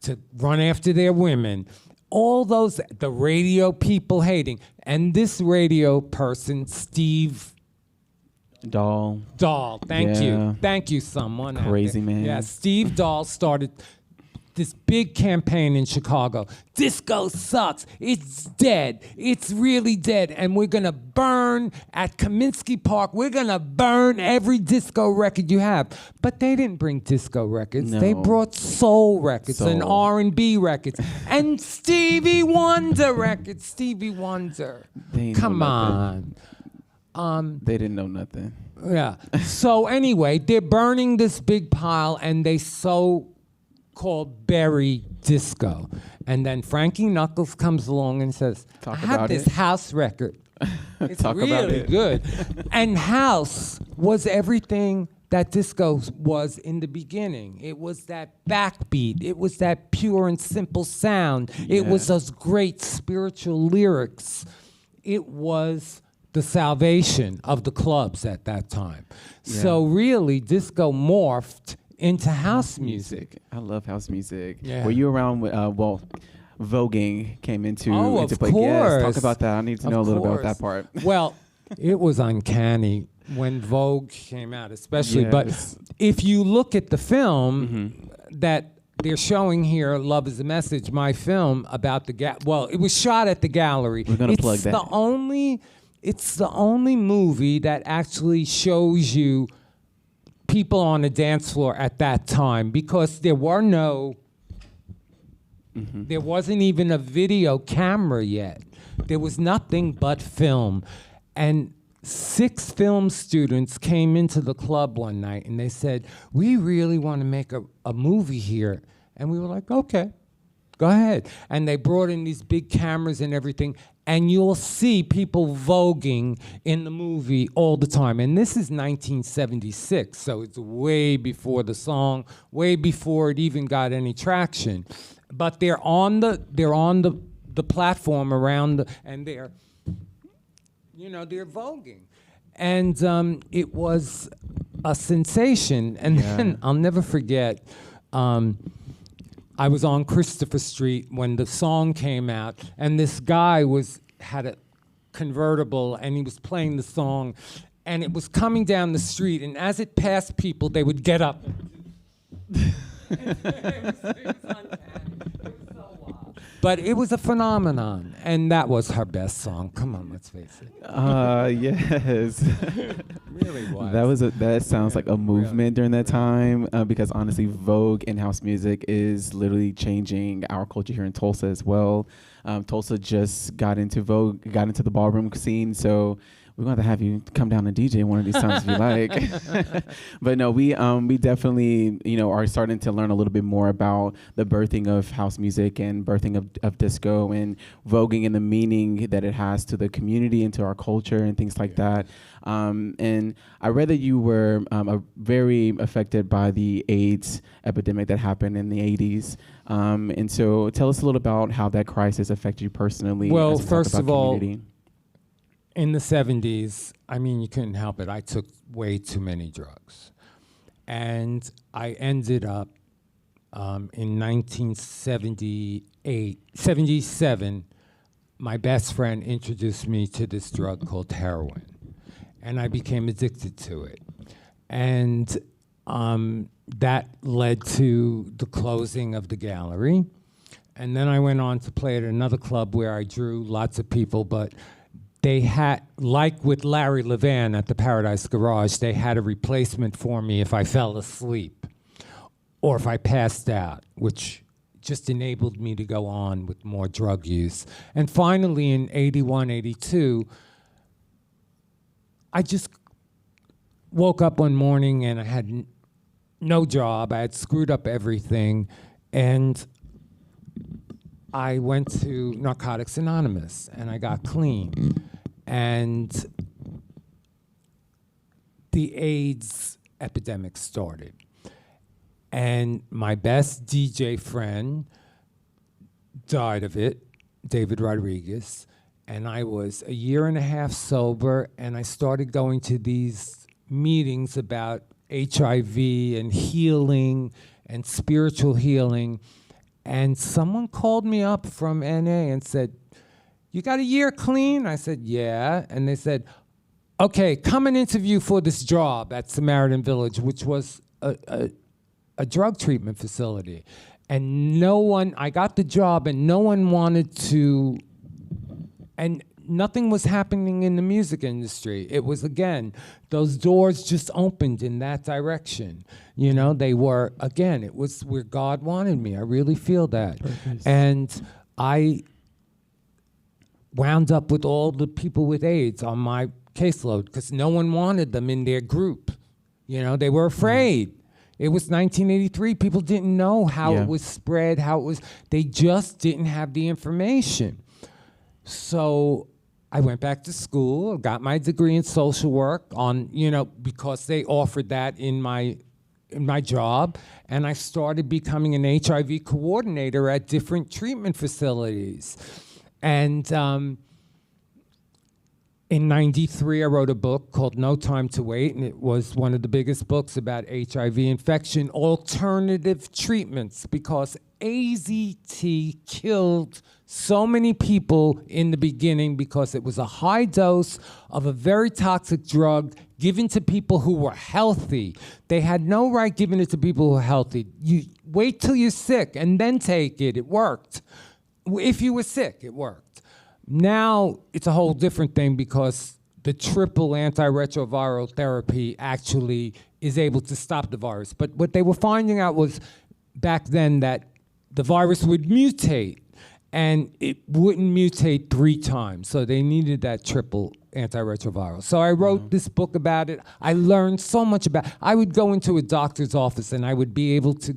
to run after their women, all those, the radio people hating. And this radio person, Steve Dahl, thank you, someone. Crazy man. Yeah, Steve Dahl started this big campaign in Chicago. Disco sucks. It's dead. It's really dead. And we're going to burn at Kaminsky Park. We're going to burn every disco record you have. But they didn't bring disco records. No. They brought soul records and R&B records and Stevie Wonder records. Stevie Wonder. Come on. They didn't know nothing. Yeah. So anyway, they're burning this big pile, and they so-called bury disco. And then Frankie Knuckles comes along and says, I have this house record. It's really good. And house was everything that disco was in the beginning. It was that backbeat. It was that pure and simple sound. It was those great spiritual lyrics. It was the salvation of the clubs at that time. Yeah. So really, disco morphed into house music. I love house music. Yeah. Were you around with, voguing came into of play? course. Yes, talk about that. I need to know a little bit about that part. Well, it was uncanny when Vogue came out, especially. Yes. But if you look at the film that they're showing here, Love is a Message, my film about the it was shot at the Gallery. We're going to plug that. It's the only movie that actually shows you people on the dance floor at that time, because there were there wasn't even a video camera yet. There was nothing but film. And 6 film students came into the club one night and they said, we really want to make a movie here. And we were like, okay, go ahead. And they brought in these big cameras and everything, and you'll see people voguing in the movie all the time. And this is 1976, so it's way before the song, way before it even got any traction. But they're on the platform around and they're voguing. And it was a sensation. And then I'll never forget, I was on Christopher Street when the song came out, and this guy had a convertible, and he was playing the song, and it was coming down the street, and as it passed people, they would get up. It was uncanny. It was so wild. But it was a phenomenon, and that was her best song. Come on, let's face it. Yes. Really was. That sounds like a movement during that time, because honestly, Vogue and house music is literally changing our culture here in Tulsa as well. Tulsa just got into Vogue, got into the ballroom scene, so we're going to have you come down and DJ one of these times if you like. But no, we definitely, are starting to learn a little bit more about the birthing of house music and birthing of disco and voguing and the meaning that it has to the community and to our culture and things like that. And I read that you were very affected by the AIDS epidemic that happened in the 80s. And so tell us a little about how that crisis affected you personally. Well, as we first talk of about all, community. in the 70s, you couldn't help it. I took way too many drugs. And I ended up in 1977, my best friend introduced me to this drug called heroin. And I became addicted to it. And that led to the closing of the gallery. And then I went on to play at another club where I drew lots of people, but they had, like with Larry Levan at the Paradise Garage, they had a replacement for me if I fell asleep or if I passed out, which just enabled me to go on with more drug use. And finally, in 81, 82, I just woke up one morning and I had no job. I had screwed up everything. And I went to Narcotics Anonymous and I got clean. And the AIDS epidemic started. And my best DJ friend died of it, David Rodriguez. And I was a year and a half sober, and I started going to these meetings about HIV and healing and spiritual healing. And someone called me up from NA and said, "You got a year clean?" I said, "Yeah." And they said, "Okay, come and interview for this job at Samaritan Village," which was a drug treatment facility. And I got the job and no one wanted to, and nothing was happening in the music industry. It was, again, those doors just opened in that direction. They were, again, it was where God wanted me. I really feel that. Purpose. And I wound up with all the people with AIDS on my caseload because no one wanted them in their group. They were afraid. It was 1983. People didn't know how it was spread, they just didn't have the information. So I went back to school, got my degree in social work because they offered that in my job, and I started becoming an HIV coordinator at different treatment facilities. And in 93, I wrote a book called No Time to Wait, and it was one of the biggest books about HIV infection, alternative treatments, because AZT killed so many people in the beginning because it was a high dose of a very toxic drug given to people who were healthy. They had no right giving it to people who were healthy. You wait till you're sick and then take it. It worked. If you were sick, it worked. Now it's a whole different thing because the triple antiretroviral therapy actually is able to stop the virus. But what they were finding out was back then that the virus would mutate, and it wouldn't mutate 3 times. So they needed that triple antiretroviral. So I wrote this book about it. I learned so much about it. I would go into a doctor's office and I would be able to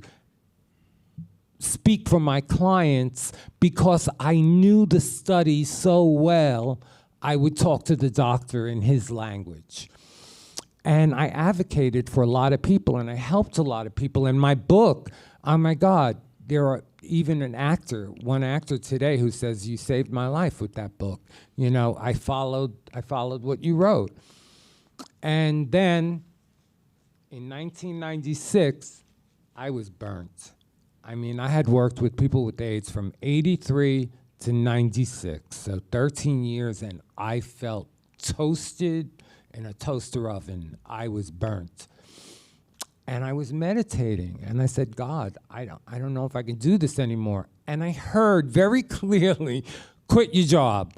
speak for my clients because I knew the study so well. I would talk to the doctor in his language. And I advocated for a lot of people, and I helped a lot of people. In my book, oh my God, there are even one actor today who says, you saved my life with that book. You know, I followed what you wrote. And then in 1996, I was burnt. I mean, I had worked with people with AIDS from 83 to 96, so 13 years, and I felt toasted in a toaster oven. I was burnt. And I was meditating, and I said, God, I don't know if I can do this anymore. And I heard very clearly, quit your job.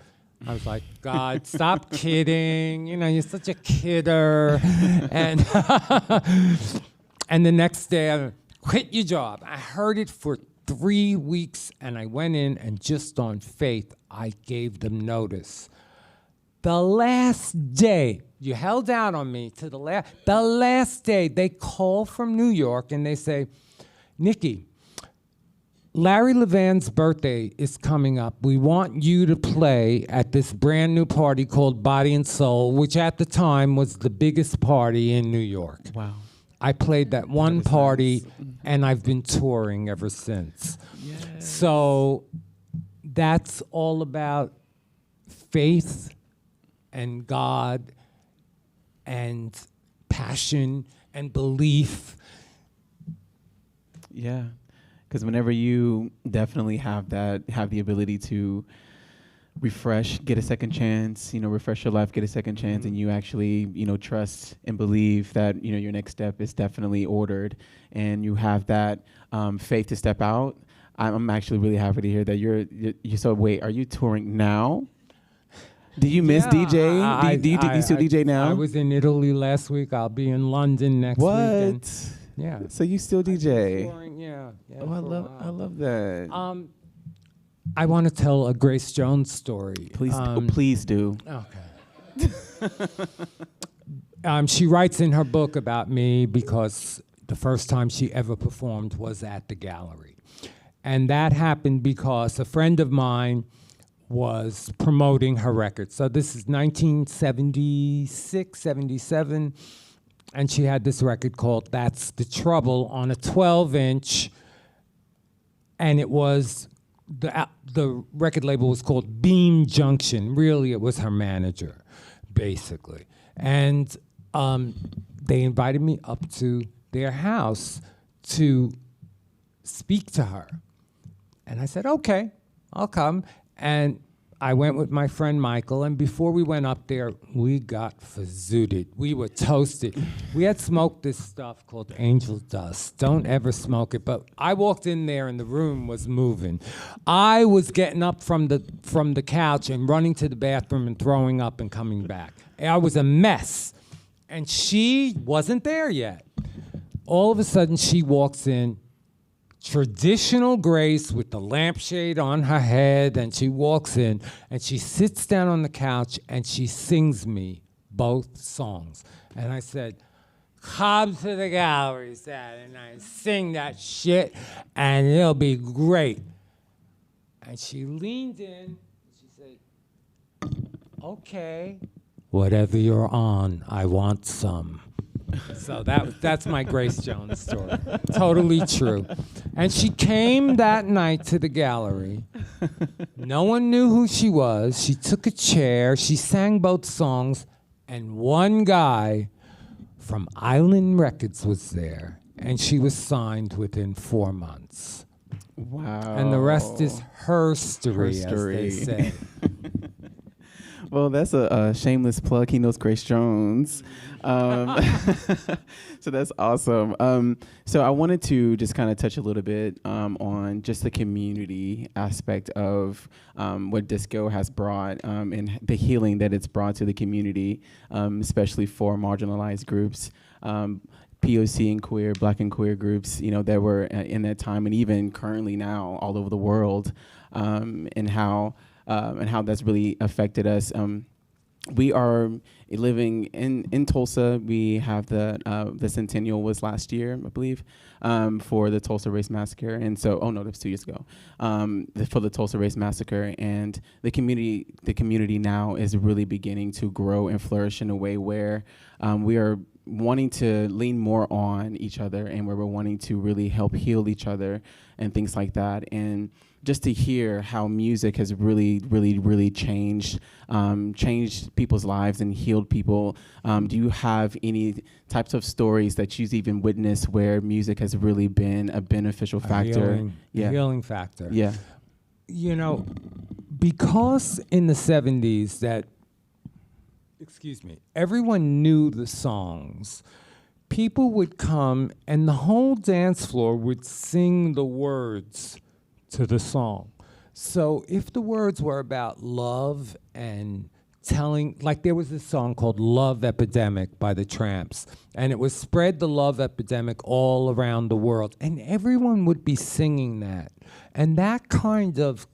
I was like, God, stop kidding. You know, you're such a kidder. And and the next day, I quit your job. I heard it for 3 weeks, and I went in, and just on faith, I gave them notice. The last day, you held out on me to the last day, they call from New York and they say, Nicky, Larry Levan's birthday is coming up. We want you to play at this brand new party called Body and Soul, which at the time was the biggest party in New York. Wow. I played that one party, and I've been touring ever since. Yes. So that's all about faith and God and passion and belief. Yeah, because whenever you definitely have the ability to refresh, get a second chance, refresh your life, get a second chance, and you actually, trust and believe that, your next step is definitely ordered, and you have that faith to step out. I'm actually really happy to hear that you're so wait, are you touring now? Do you miss DJ? Do you still DJ now? I was in Italy last week. I'll be in London next week. What? Yeah. So you still DJ? Yeah. Oh, I love that. I want to tell a Grace Jones story. Please do. Okay. She writes in her book about me because the first time she ever performed was at the gallery. And that happened because a friend of mine was promoting her record. So this is 1976, 77, and she had this record called That's the Trouble on a 12-inch, and it was, the record label was called Beam Junction. Really, it was her manager, basically. And they invited me up to their house to speak to her. And I said, okay, I'll come. And I went with my friend Michael, and before we went up there, we got fazooted. We were toasted. We had smoked this stuff called angel dust. Don't ever smoke it. But I walked in there, and the room was moving. I was getting up from the couch and running to the bathroom and throwing up and coming back. I was a mess. And she wasn't there yet. All of a sudden, she walks in, traditional Grace with the lampshade on her head, and she walks in and she sits down on the couch and she sings me both songs. And I said, come to the gallery, Sad, and I sing that shit and it'll be great. And she leaned in and she said, okay, whatever you're on, I want some. So that's my Grace Jones story. Totally true. And she came that night to the gallery. No one knew who she was. She took a chair. She sang both songs. And one guy from Island Records was there. And she was signed within 4 months. Wow. And the rest is her story, as they say. Well, that's a shameless plug. He knows Grace Jones. So that's awesome. So I wanted to just kind of touch a little bit on just the community aspect of what disco has brought and the healing that it's brought to the community, especially for marginalized groups. POC and queer, Black and queer groups, that were in that time and even currently now all over the world, and how that's really affected us. we are living in Tulsa. We have the centennial was last year, I believe, for the Tulsa Race Massacre. And so, that was 2 years ago, for the Tulsa Race Massacre. And the community now is really beginning to grow and flourish in a way where we are wanting to lean more on each other, and where we're wanting to really help heal each other and things like that. And just to hear how music has really, really, really changed people's lives and healed people. Do you have any types of stories that you've even witnessed where music has really been a beneficial factor? Healing factor. Yeah. You know, because in the 70s everyone knew the songs. People would come and the whole dance floor would sing the words to the song. So if the words were about love and telling, like there was this song called Love Epidemic by the Tramps, and it was spread the love epidemic all around the world, and everyone would be singing that. And that kind of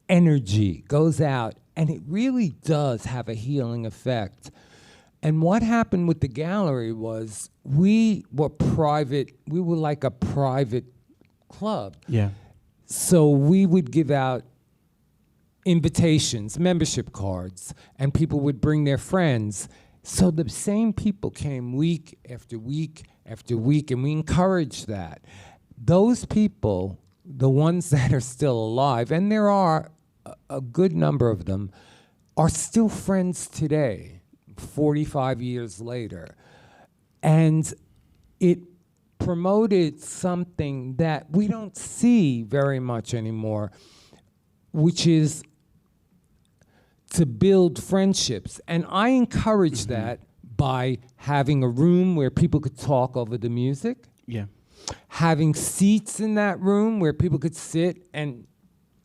energy goes out, and it really does have a healing effect. And what happened with the gallery was we were like a private club. Yeah. So we would give out invitations, membership cards, and people would bring their friends. So the same people came week after week after week, and we encouraged that. Those people, the ones that are still alive, and there are a good number of them, are still friends today, 45 years later. And it promoted something that we don't see very much anymore, which is to build friendships. And I encourage that by having a room where people could talk over the music. Yeah. Having seats in that room where people could sit and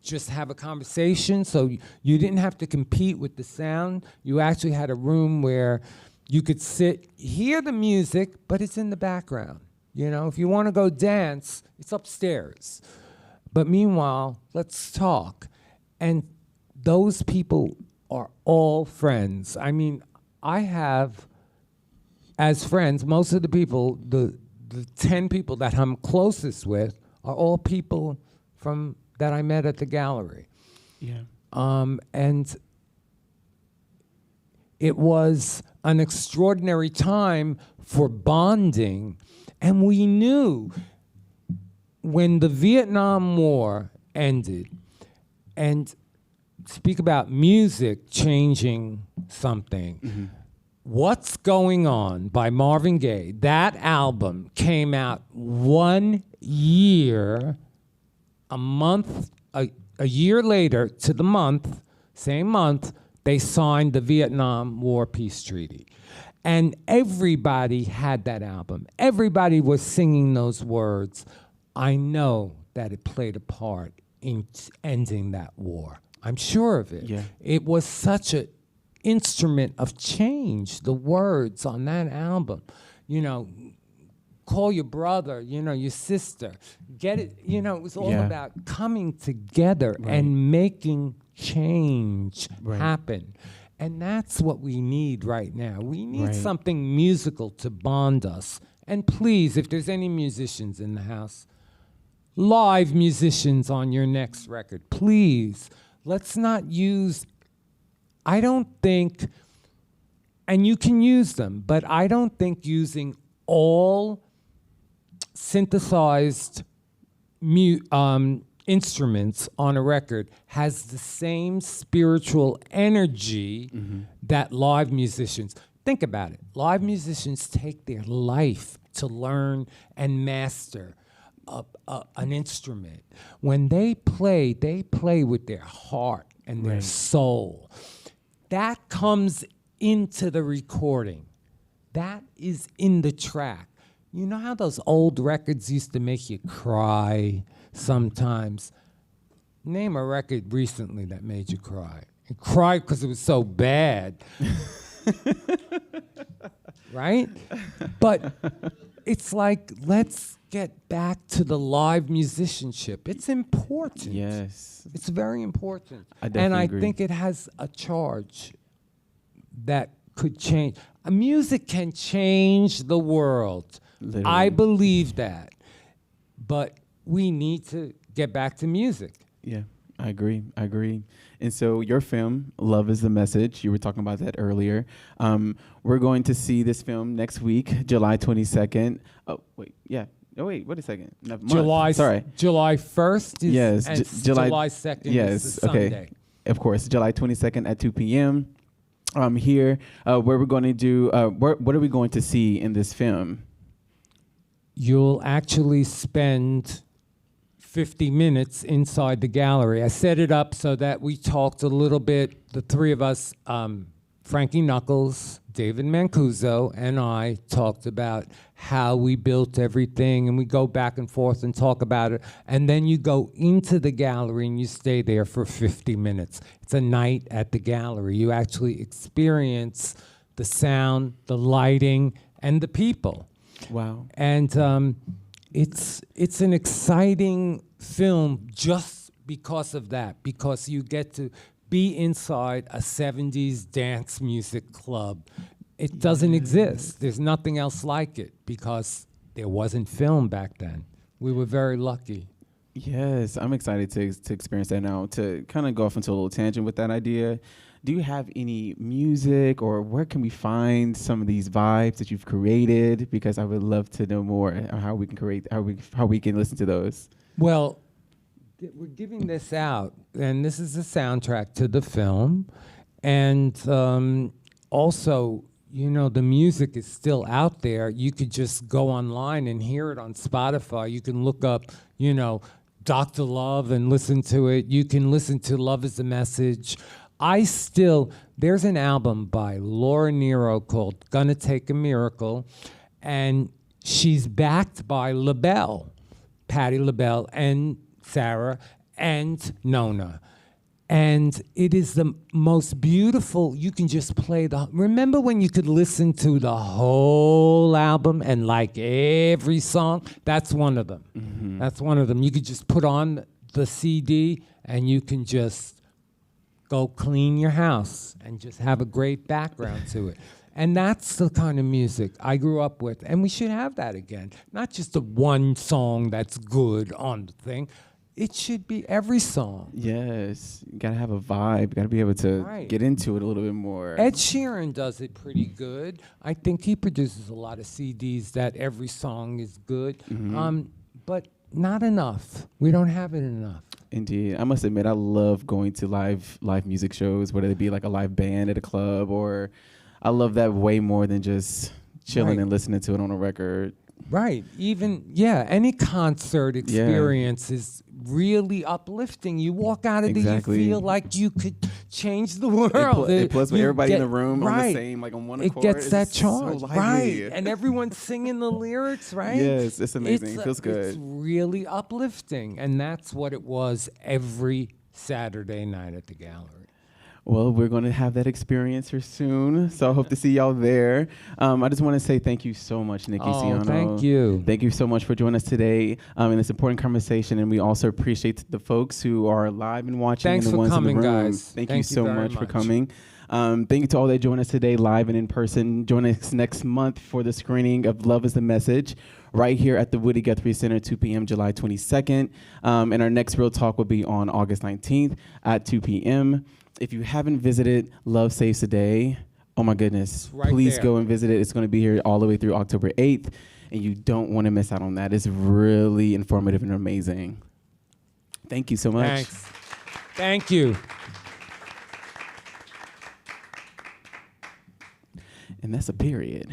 just have a conversation, so you didn't have to compete with the sound. You actually had a room where you could sit, hear the music, but it's in the background. You know, if you want to go dance, it's upstairs. But meanwhile, let's talk. And those people are all friends. I mean, I have, as friends, most of the people, the 10 people that I'm closest with are all people from that I met at the gallery. Yeah. And it was an extraordinary time for bonding. And we knew when the Vietnam War ended, and speak about music changing something, What's Going On by Marvin Gaye, that album came out 1 year, a year later to the month, same month, they signed the Vietnam War Peace Treaty. And everybody had that album. Everybody was singing those words. I know that it played a part in ending that war. I'm sure of it. Yeah. It was such an instrument of change, the words on that album. You know, call your brother, you know, your sister. Get it, you know, it was all about coming together and making change happen. And that's what we need right now. We need something musical to bond us. And please, if there's any musicians in the house, live musicians on your next record, please, let's not use, I don't think, and you can use them, but I don't think using all synthesized instruments on a record has the same spiritual energy that live musicians. Think about it. Live musicians take their life to learn and master an instrument. When they play with their heart and their soul. That comes into the recording. That is in the track. You know how those old records used to make you cry sometimes? Name a record recently that made you cry. And cry because it was so bad. Right? But it's like, let's get back to the live musicianship. It's important. Yes. It's very important. I definitely agree. Think it has a charge that could change. Music can change the world. Literally. I believe that. But we need to get back to music. Yeah, I agree. And so your film, Love is the Message, you were talking about that earlier. We're going to see this film next week, July 22nd. Oh, wait, yeah. Oh, wait a second. July 1st is, yes, and July 2nd is the okay. Sunday. Of course, July 22nd at 2 p.m. Here, where we're going to do, what are we going to see in this film? You'll actually spend 50 minutes inside the gallery. I set it up so that we talked a little bit, the three of us, Frankie Knuckles, David Mancuso, and I talked about how we built everything, and we go back and forth and talk about it. And then you go into the gallery and you stay there for 50 minutes. It's a night at the gallery. You actually experience the sound, the lighting, and the people. Wow. And it's an exciting film just because of that, because you get to be inside a 70s dance music club. It doesn't exist. There's nothing else like it because there wasn't film back then. We were very lucky. Yes, I'm excited to experience that now. To kind of go off into a little tangent with that idea, do you have any music, or where can we find some of these vibes that you've created? Because I would love to know more how we can create, how we can listen to those. Well, we're giving this out, and this is the soundtrack to the film. And also, you know, the music is still out there. You could just go online and hear it on Spotify. You can look up, you know, Dr. Love and listen to it. You can listen to Love is the Message. There's an album by Laura Nero called Gonna Take a Miracle, and she's backed by LaBelle, Patti LaBelle, and Sarah, and Nona. And it is the most beautiful. You can just play remember when you could listen to the whole album and like every song? That's one of them. Mm-hmm. That's one of them. You could just put on the CD and you can just go clean your house and just have a great background to it. And that's the kind of music I grew up with. And we should have that again. Not just the one song that's good on the thing. It should be every song. Yes. You got to have a vibe. You got to be able to get into it a little bit more. Ed Sheeran does it pretty good. I think he produces a lot of CDs that every song is good. Mm-hmm. But not enough. We don't have it enough. Indeed. I must admit, I love going to live music shows, whether it be like a live band at a club, or I love that way more than just chilling and listening to it on a record. Right. Even, any concert experience is really uplifting. You walk out of there, you feel like you could change the world. Plus, with everybody in the room on the same, like on one accord, it gets that charge. So right. And everyone's singing the lyrics, right? Yes, it's amazing. It feels good. It's really uplifting. And that's what it was every Saturday night at the gallery. Well, we're going to have that experience here soon, so I hope to see y'all there. I just want to say thank you so much, Nicky Siano. Thank you. Thank you so much for joining us today in this important conversation, and we also appreciate the folks who are live and watching. Thanks and the for ones coming, in the room. guys. Thank you so much for coming. Thank you to all that joined us today live and in person. Join us next month for the screening of Love is the Message right here at the Woody Guthrie Center, 2 p.m. July 22nd. And our next Real Talk will be on August 19th at 2 p.m. If you haven't visited Love Saves the Day, oh my goodness, please go and visit it. It's going to be here all the way through October 8th, and you don't want to miss out on that. It's really informative and amazing. Thank you so much. Thanks. Thank you. And that's a period.